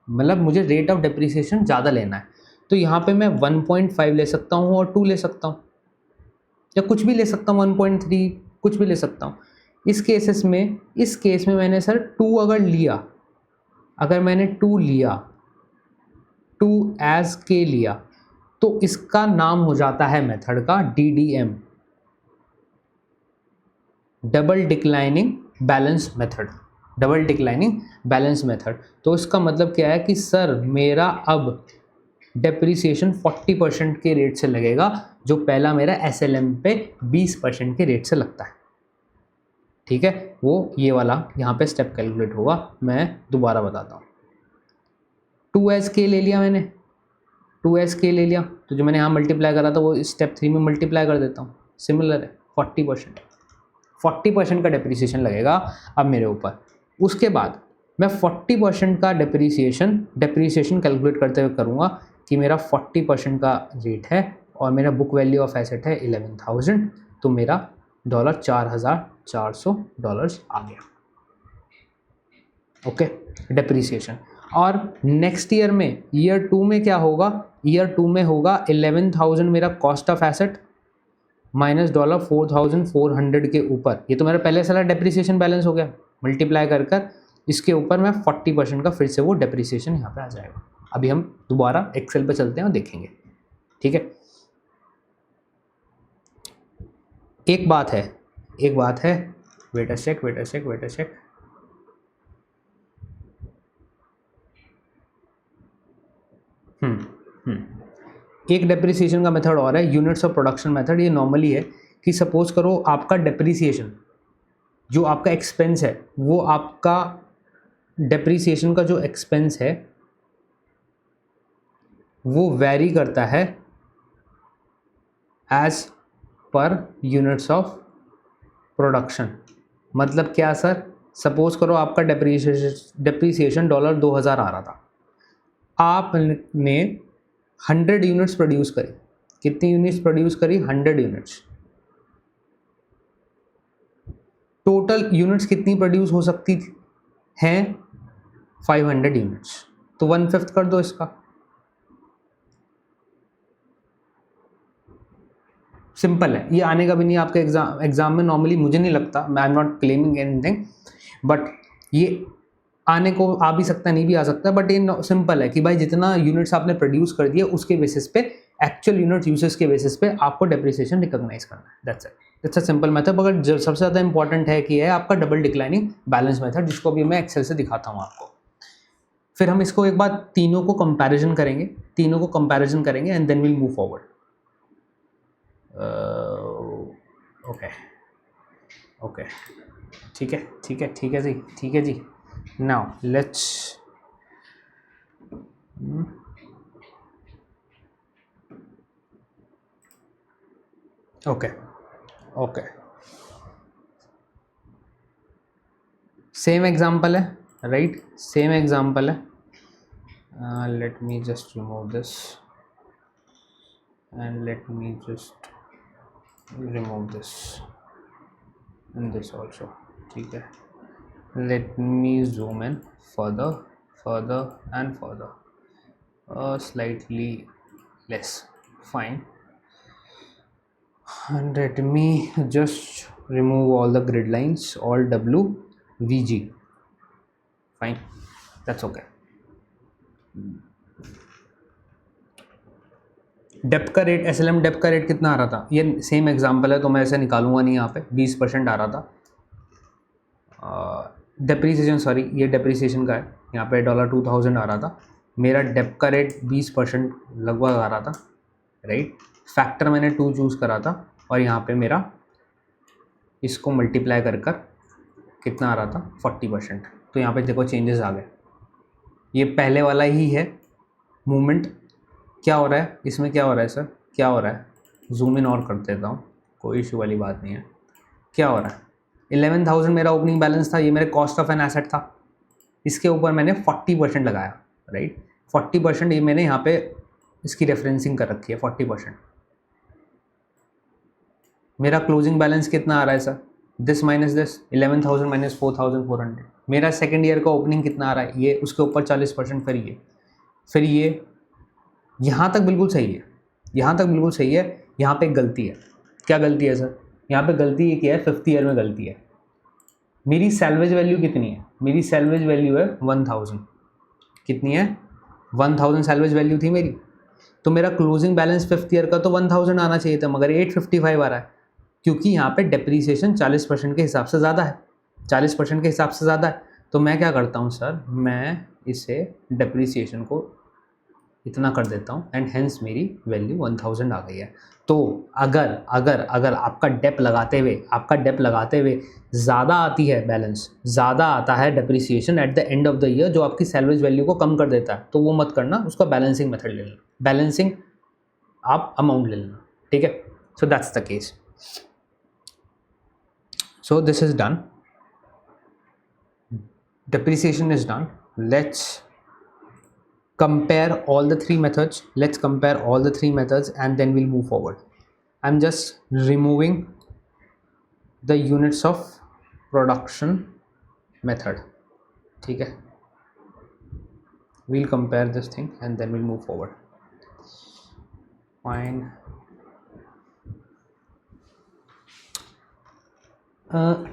मतलब मुझे रेट ऑफ डेप्रीसिएशन ज़्यादा लेना है। तो यहाँ पे मैं 1.5 ले सकता हूँ और 2 ले सकता हूँ, या कुछ भी ले सकता हूँ, 1.3 कुछ भी ले सकता हूँ। इस केस में मैंने सर 2 अगर लिया, अगर मैंने 2 लिया, 2 एज के लिया, तो इसका नाम हो जाता है मेथड का DDM, double declining balance method, double declining balance method. तो इसका मतलब क्या है कि सर मेरा अब डेप्रीसिएशन 40% के रेट से लगेगा, जो पहला मेरा SLM पे 20% के रेट से लगता है, ठीक है। वो ये वाला यहाँ पे स्टेप कैलकुलेट होगा। मैं दोबारा बताता हूँ। 2SK ले लिया मैंने, 2SK ले लिया, तो जो मैंने यहाँ मल्टीप्लाई करा था वो स्टेप 3 में मल्टीप्लाई कर देता हूँ। सिमिलर है, 40% का डेप्रीसिएशन लगेगा अब मेरे ऊपर। उसके बाद मैं 40% का डेप्रीसिएशन कैलकुलेट करते हुए करूँगा कि मेरा 40% का रेट है और मेरा बुक वैल्यू ऑफ एसेट है 11,000, तो मेरा $4,400 आ गया, ओके, डेप्रीसिएशन। और नेक्स्ट ईयर में, ईयर 2 में क्या होगा, ईयर 2 में होगा 11,000 मेरा कॉस्ट ऑफ एसेट माइनस $4,400 के ऊपर, ये तो मेरा पहले सारा डेप्रीसिएशन बैलेंस हो गया, मल्टीप्लाई कर इसके ऊपर मैं 40% का फिर से वो डेप्रीसिएशन यहाँ पे आ जाएगा। अभी हम दोबारा एक्सेल पे चलते हैं और देखेंगे, ठीक है। एक बात है, वेट अ सेक, एक डेप्रीसिएशन का मेथड और है, यूनिट्स ऑफ प्रोडक्शन मेथड। ये नॉर्मली है कि सपोज करो आपका डेप्रीसिएशन, जो आपका एक्सपेंस है, वो आपका डेप्रीसिएशन का जो एक्सपेंस है वो वैरी करता है as per units of production. मतलब क्या सर, सपोज करो आपका डेप्रीसिएशन $2000 आ रहा था, आपने 100 यूनिट्स प्रोड्यूस करी। कितनी यूनिट्स प्रोड्यूस करी? 100 यूनिट्स। टोटल यूनिट्स कितनी प्रोड्यूस हो सकती हैं? 500 यूनिट्स। तो 1/5 कर दो इसका, सिंपल है। ये आने का भी नहीं आपके एग्जाम में नॉर्मली, मुझे नहीं लगता, I am not claiming anything, but ये आने को आ भी सकता है, नहीं भी आ सकता, बट ये सिंपल है कि भाई जितना यूनिट्स आपने प्रोड्यूस कर दिया उसके बेसिस पे, एक्चुअल यूनिट यूसेज के बेसिस पे आपको डेप्रीसिएशन रिकॉग्नाइज करना है। That's it, it's a simple method. मगर जो सबसे ज़्यादा इंपॉर्टेंट है कि है आपका डबल डिक्लाइनिंग बैलेंस मेथड, जिसको अभी मैं एक्सेल से दिखाता हूँ आपको। फिर हम इसको एक बार तीनों को कंपैरिजन करेंगे and then will move forward. Okay, ठीक है जी। Now let's okay, same example है, राइट, सेम एग्जांपल है। Let me just remove this and let me just remove this and this also, ठीक है। let me zoom in further and further, slightly less, fine, and let me just remove all the grid lines, all WVG, fine, that's okay। Depth का rate, SLM depth का rate कितना आ रहा था, ये same example है तो मैं ऐसे निकालूंगा नहीं, यहाँ पे 20% आ रहा था। डेप्रीसिएशन, सॉरी ये डेप्रीसिएशन का है, यहाँ पे $2000 आ रहा था। मेरा डेप्थ का रेट 20% लगभग आ रहा था, राइट। फैक्टर मैंने 2 चूज़ करा था और यहाँ पे मेरा इसको मल्टीप्लाई कर कर कितना आ रहा था 40%। तो यहाँ पे देखो चेंजेस आ गए। ये पहले वाला ही है मूवमेंट। क्या हो रहा है इसमें, क्या हो रहा है सर, क्या हो रहा है, जूम इन और कर देता हूँ, कोई इशू वाली बात नहीं है। क्या हो रहा है, 11,000 मेरा ओपनिंग बैलेंस था, ये मेरे कॉस्ट ऑफ एन एसेट था, इसके ऊपर मैंने 40% लगाया, राइट। 40% ये मैंने यहाँ पे इसकी रेफरेंसिंग कर रखी है 40%। मेरा क्लोजिंग बैलेंस कितना आ रहा है sir, this minus this, 11,000 minus 4,400। मेरा सेकेंड ईयर का ओपनिंग कितना आ रहा है, ये उसके ऊपर 40%, फिर ये यहाँ तक बिल्कुल सही है, यहाँ तक बिल्कुल सही है। यहाँ पे एक गलती है। क्या गलती है सर, यहाँ पे गलती ये क्या है, 5th ईयर में गलती है। मेरी सैल्वेज वैल्यू कितनी है, मेरी सैल्वेज वैल्यू है 1000। कितनी है, 1000 सैल्वेज वैल्यू थी मेरी। तो मेरा क्लोजिंग बैलेंस 5th ईयर का तो 1000 आना चाहिए था, मगर 855 आ रहा है, क्योंकि यहाँ पे डेप्रीसिएशन 40% के हिसाब से ज़्यादा है, 40% के हिसाब से ज़्यादा है। तो मैं क्या करता हूँ सर, मैं इसे डेप्रीसिएशन को इतना कर देता हूँ एंड हेंस मेरी वैल्यू 1000 आ गई है। तो अगर अगर अगर आपका डेप लगाते हुए ज़्यादा आती है बैलेंस, ज़्यादा आता है depreciation at the end of the year, जो आपकी सैलवेज वैल्यू को कम कर देता है, तो वो मत करना, उसका बैलेंसिंग मेथड ले लेना, बैलेंसिंग आप अमाउंट ले लेना, ठीक है। So that's the case. So this is done, depreciation is done. Let's compare all the three methods. And then we'll move forward. I'm just removing the units of production method. ठीक है, we'll compare this thing and then we'll move forward. Fine.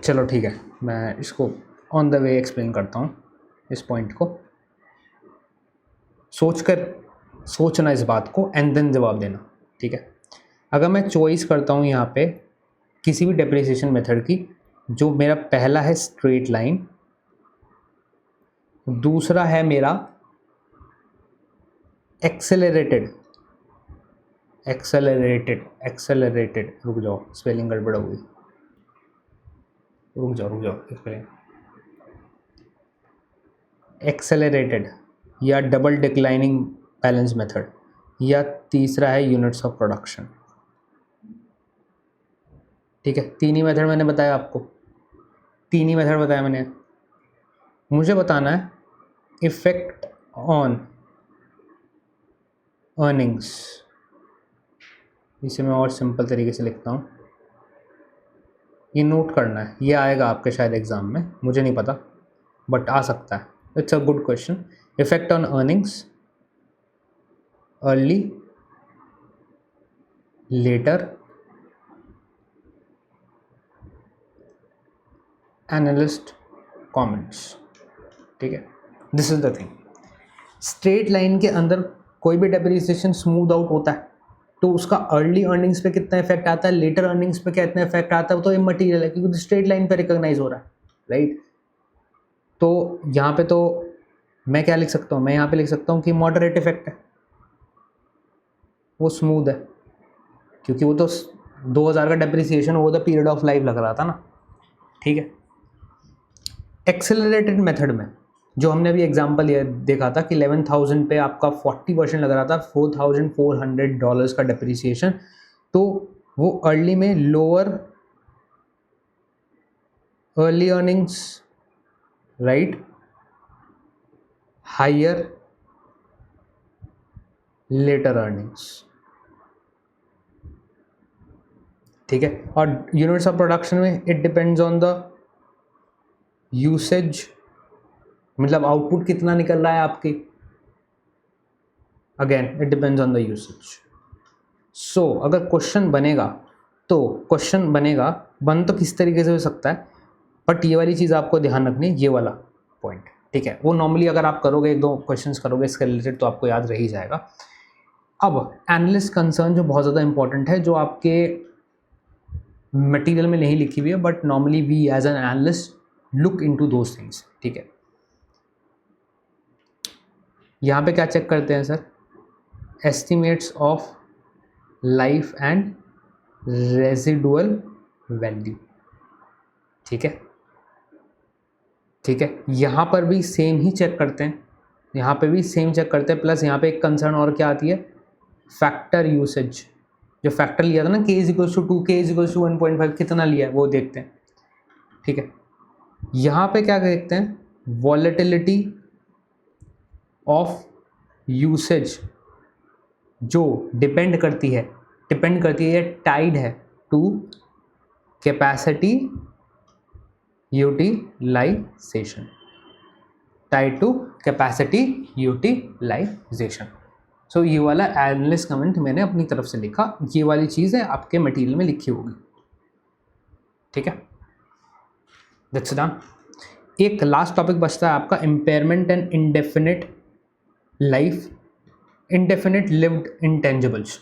चलो ठीक है, मैं इसको on the way explain करता हूँ, इस पॉइंट को सोचना इस बात को एंड देन जवाब देना, ठीक है। अगर मैं चॉइस करता हूँ यहाँ पे किसी भी डेप्रिसिएशन मेथड की, जो मेरा पहला है स्ट्रेट लाइन, दूसरा है मेरा एक्सेलरेटेड, रुक जाओ स्पेलिंग गड़बड़ हो गई, रुक जाओ स्पेलिंग, एक्सेलरेटेड या डबल डिक्लाइनिंग बैलेंस मेथड, या तीसरा है यूनिट्स ऑफ प्रोडक्शन, ठीक है। तीन ही मेथड मैंने बताया आपको, मैंने। मुझे बताना है इफेक्ट ऑन अर्निंग्स। इसे मैं और सिंपल तरीके से लिखता हूँ, ये नोट करना है, ये आएगा आपके शायद एग्जाम में, मुझे नहीं पता बट आ सकता है। It's a good question. Effect on earnings, early, later, analyst comments, ठीक है। This is the thing, straight line के अंदर कोई भी डेप्रिसिएशन स्मूथ आउट होता है, तो उसका अर्ली अर्निंग्स पे कितना इफेक्ट आता है, लेटर अर्निंग्स पे कितना इफेक्ट आता है, तो इमटेरियल है, क्योंकि स्ट्रेट लाइन पे रिकॉग्नाइज हो रहा है, राइट। तो यहाँ पे तो मैं क्या लिख सकता हूँ, मैं यहाँ पे लिख सकता हूँ कि मॉडरेट इफेक्ट है, वो स्मूथ है, क्योंकि वो तो 2000 का डेप्रिसिएशन वो तो पीरियड ऑफ लाइफ लग रहा था ना, ठीक है। एक्सेलरेटेड मेथड में जो हमने अभी एग्जांपल ये देखा था कि 11,000 पे आपका 40% लग रहा था, $4,400 का डेप्रिसिएशन, तो वो अर्ली में lower early earnings, right, higher later earnings, ठीक है। और यूनिट्स ऑफ प्रोडक्शन में it depends on the usage, मतलब आउटपुट कितना निकल रहा है आपकी, again it depends on the usage. So अगर क्वेश्चन बनेगा बन तो किस तरीके से हो सकता है, बट ये वाली चीज़ आपको ध्यान रखनी है, ये वाला पॉइंट, ठीक है, वो नॉर्मली अगर आप करोगे, 1-2 क्वेश्चंस करोगे इसके रिलेटेड तो आपको याद रह ही जाएगा। अब एनालिस्ट कंसर्न जो बहुत ज़्यादा इंपॉर्टेंट है, जो आपके मटेरियल में नहीं लिखी हुई है, but normally we as an analyst look into those things. ठीक है, यहाँ पे क्या चेक करते हैं sir? Estimates of life and residual value. ठीक है, ठीक है, यहाँ पर भी सेम ही चेक करते हैं, यहाँ पे भी सेम चेक करते हैं। प्लस यहाँ पे एक कंसर्न और क्या आती है? Factor usage. जो फैक्टर लिया था ना, k = 2, k = 1.5, कितना लिया है वो देखते हैं। ठीक है, यहाँ पे क्या देखते हैं? वॉलेटिलिटी ऑफ यूसेज, जो डिपेंड करती है टाइड है to capacity utilisation, tied to capacity utilisation. So ये वाला एनालिस्ट कमेंट मैंने अपनी तरफ से लिखा, ये वाली चीज़ है आपके मटेरियल में लिखी होगी। ठीक है, दैट्स डन। एक लास्ट टॉपिक बचता है आपका, impairment and indefinite life, indefinite lived intangibles.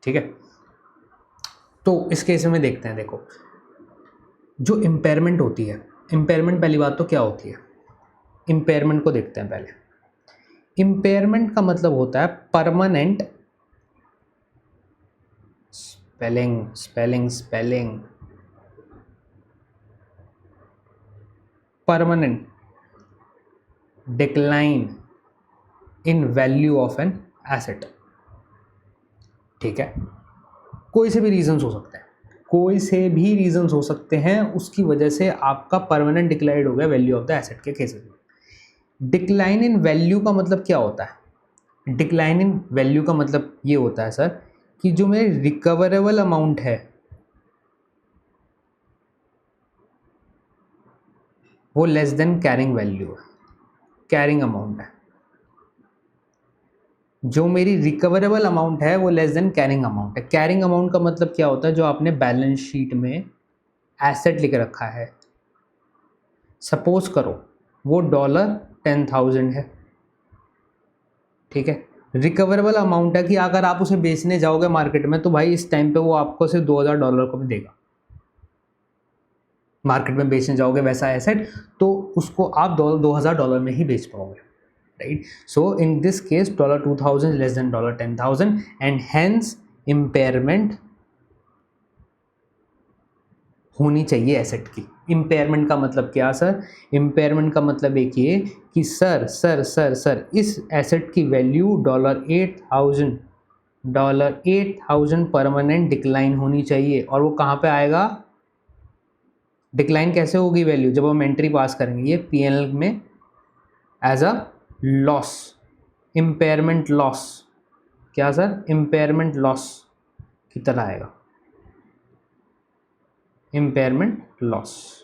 ठीक है, तो इस केस में देखते हैं। देखो, जो इम्पेयरमेंट होती है, इम्पेयरमेंट पहली बात तो क्या होती है? इम्पेयरमेंट को देखते हैं पहले। इम्पेयरमेंट का मतलब होता है permanent, spelling, permanent decline in value of an asset. ठीक है, कोई से भी रीजंस हो सकते हैं, उसकी वजह से आपका परमानेंट डिक्लाइन हो गया वैल्यू ऑफ द एसेट के केसेस में। डिक्लाइन इन वैल्यू का मतलब क्या होता है? डिक्लाइन इन वैल्यू का मतलब ये होता है सर कि जो मेरे रिकवरेबल अमाउंट है वो लेस देन कैरिंग वैल्यू है, कैरिंग अमाउंट है। जो मेरी रिकवरेबल अमाउंट है वो लेस देन कैरिंग अमाउंट है। कैरिंग अमाउंट का मतलब क्या होता है? जो आपने बैलेंस शीट में एसेट लिख रखा है, सपोज करो वो $10,000 है। ठीक है, रिकवरेबल अमाउंट है कि अगर आप उसे बेचने जाओगे मार्केट में तो भाई इस टाइम पे वो आपको सिर्फ $2,000 को भी देगा। मार्केट में बेचने जाओगे वैसा एसेट तो उसको आप $2,000 में ही बेच पाओगे, right? So in this case $2,000 less than $10,000 and hence impairment होनी चाहिए एसेट की। इम्पेयरमेंट का मतलब क्या सर? इम्पेयरमेंट का मतलब एक ये कि सर इस एसेट की वैल्यू $8,000 परमानेंट डिक्लाइन होनी चाहिए। और वो कहाँ पे आएगा? डिक्लाइन कैसे होगी वैल्यू? जब हम एंट्री पास करेंगे ये P&L में as a loss, impairment loss. क्या सर? इम्पेयरमेंट लॉस की तरह आएगा, इम्पेयरमेंट लॉस।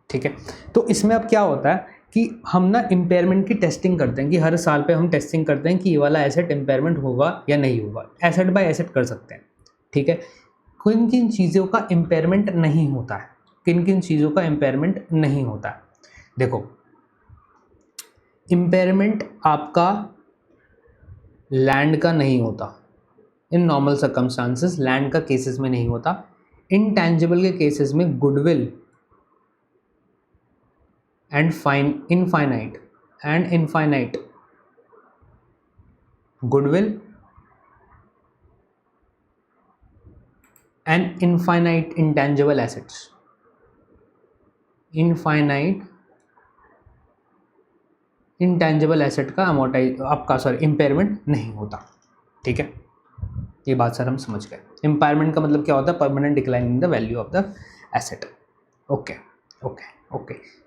ठीक है, तो इसमें अब क्या होता है कि हम ना इम्पेयरमेंट की टेस्टिंग करते हैं कि हर साल पे हम टेस्टिंग करते हैं कि ये वाला एसेट इम्पेयरमेंट होगा या नहीं होगा। एसेट बाय एसेट कर सकते हैं। ठीक है, किन किन चीज़ों का इम्पेयरमेंट नहीं होता है, किन किन चीज़ों का इम्पेयरमेंट नहीं होता है? देखो, इम्पेयरमेंट आपका लैंड का नहीं होता, इन नॉर्मल सर्कमस्टांसेस लैंड का केसेस में नहीं होता। इनटैंजिबल के केसेस में goodwill and infinite goodwill and infinite intangible assets, infinite intangible asset का इम्पेयरमेंट नहीं होता। ठीक है, ये बात सर हम समझ गए। इम्पेयरमेंट का मतलब क्या होता है? Permanent decline in the value of the asset. Okay,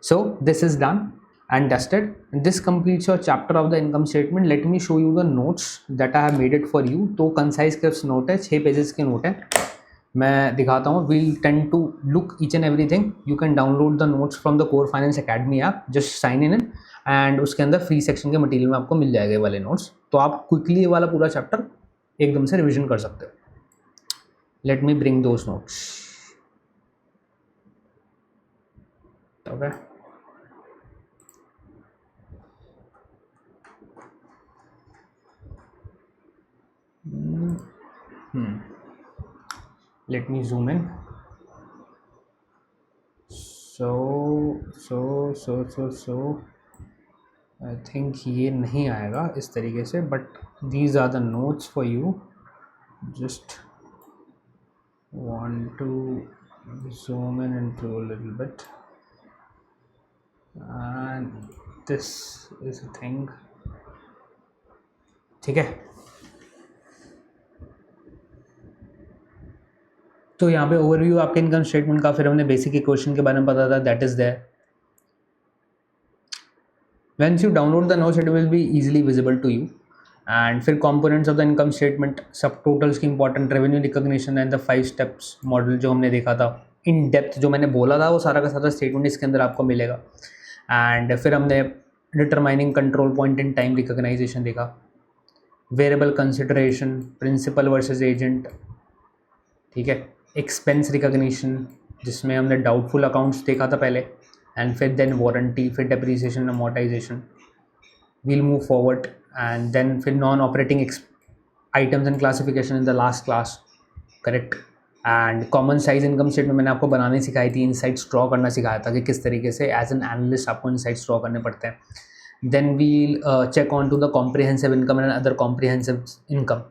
so this is done and dusted. This completes your chapter of the income statement. Let me show you the notes that I have made it for you. तो concise crisp note है, 6 pages के note है, मैं दिखाता हूँ। We'll tend to look each and everything. You can download the notes from the Core Finance Academy app. Just sign in and उसके अंदर free section के मटेरियल में आपको मिल जाएगा ये वाले नोट्स। तो आप क्विकली ये वाला पूरा चैप्टर एकदम से रिविजन कर सकते हो। Let me bring those notes. Okay. Let me zoom in. So I think ये नहीं आएगा इस तरीके से, but these are the notes for you. Just want to zoom in into a little bit, and this is a thing. ठीक है, तो यहाँ पे ओवरव्यू आपके इनकम स्टेटमेंट का, फिर हमने बेसिक इक्वेशन के बारे में पता था, that is there. Once you download the notes, it will be easily visible to you. And फिर components of the income statement, सब totals की important, revenue recognition and the 5 steps model जो हमने देखा था, in depth जो मैंने बोला था वो सारा का सारा statement इसके अंदर आपको मिलेगा. And फिर हमने determining control point in time recognition देखा, variable consideration, principal versus agent, ठीक है, expense recognition जिसमें हमने doubtful accounts देखा था पहले, and फिर then warranty, फिर depreciation amortization. We'll move forward, and then फिर non operating items and classification in the last class, correct. and common size income statement मैंने आपको बनानी सिखाई थी, insights draw करना सिखाया था कि किस तरीके से as an analyst आपको insights draw करने पड़ते हैं. Then we'll check on to the comprehensive income and other comprehensive income.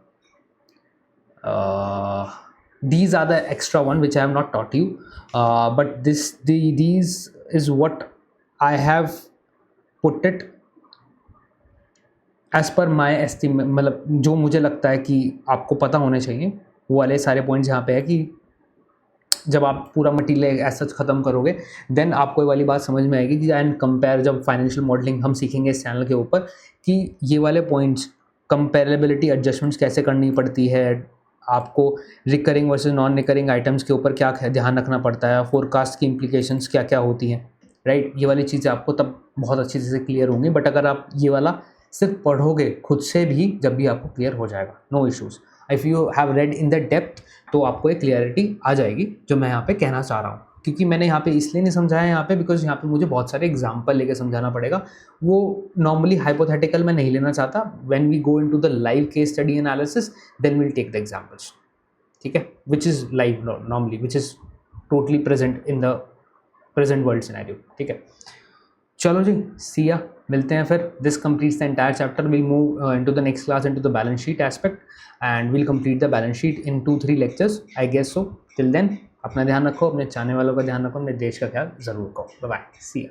These are the extra one which I have not taught you, but these is what I have put it as per my estimate, मतलब जो मुझे लगता है कि आपको पता होने चाहिए वो वाले सारे पॉइंट्स यहाँ पे है कि जब आप पूरा मटीरियल ऐसा ख़त्म करोगे देन आपको ये वाली बात समझ में आएगी कि एंड कंपेयर, जब फाइनेंशियल मॉडलिंग हम सीखेंगे इस चैनल के ऊपर कि ये वाले पॉइंट्स कंपेरेबिलिटी एडजस्टमेंट्स कैसे करनी पड़ती है, आपको recurring versus non recurring items के ऊपर क्या ध्यान रखना पड़ता है, फोरकास्ट की इम्प्लीकेशंस क्या क्या होती हैं, राइट. ये वाली चीज़ें आपको तब बहुत अच्छी तरह से क्लियर होंगी. बट अगर आप ये वाला सिर्फ पढ़ोगे खुद से भी, जब भी आपको क्लियर हो जाएगा, no issues. If you have read in the depth तो आपको एक क्लियरिटी आ जाएगी जो मैं यहाँ पे कहना चाह रहा हूँ. क्योंकि मैंने यहाँ पे इसलिए नहीं समझाया यहाँ पे बिकॉज यहाँ पे मुझे बहुत सारे एग्जाम्पल लेके समझाना पड़ेगा. वो नॉर्मली हाइपोथेटिकल मैं नहीं लेना चाहता. When we go into the live case study analysis then will take the examples, ठीक है, which is live normally, which is totally present in the present world scenario, ठीक है. चलो जी, सी या, मिलते हैं फिर. This completes the entire chapter. Will move into the next class into the balance sheet aspect and will complete the balance sheet in 2-3 lectures, I guess so. Till then अपना ध्यान रखो, अपने चाहने वालों का ध्यान रखो, अपने देश का ख्याल ज़रूर रखो. बाय बाय, सी या.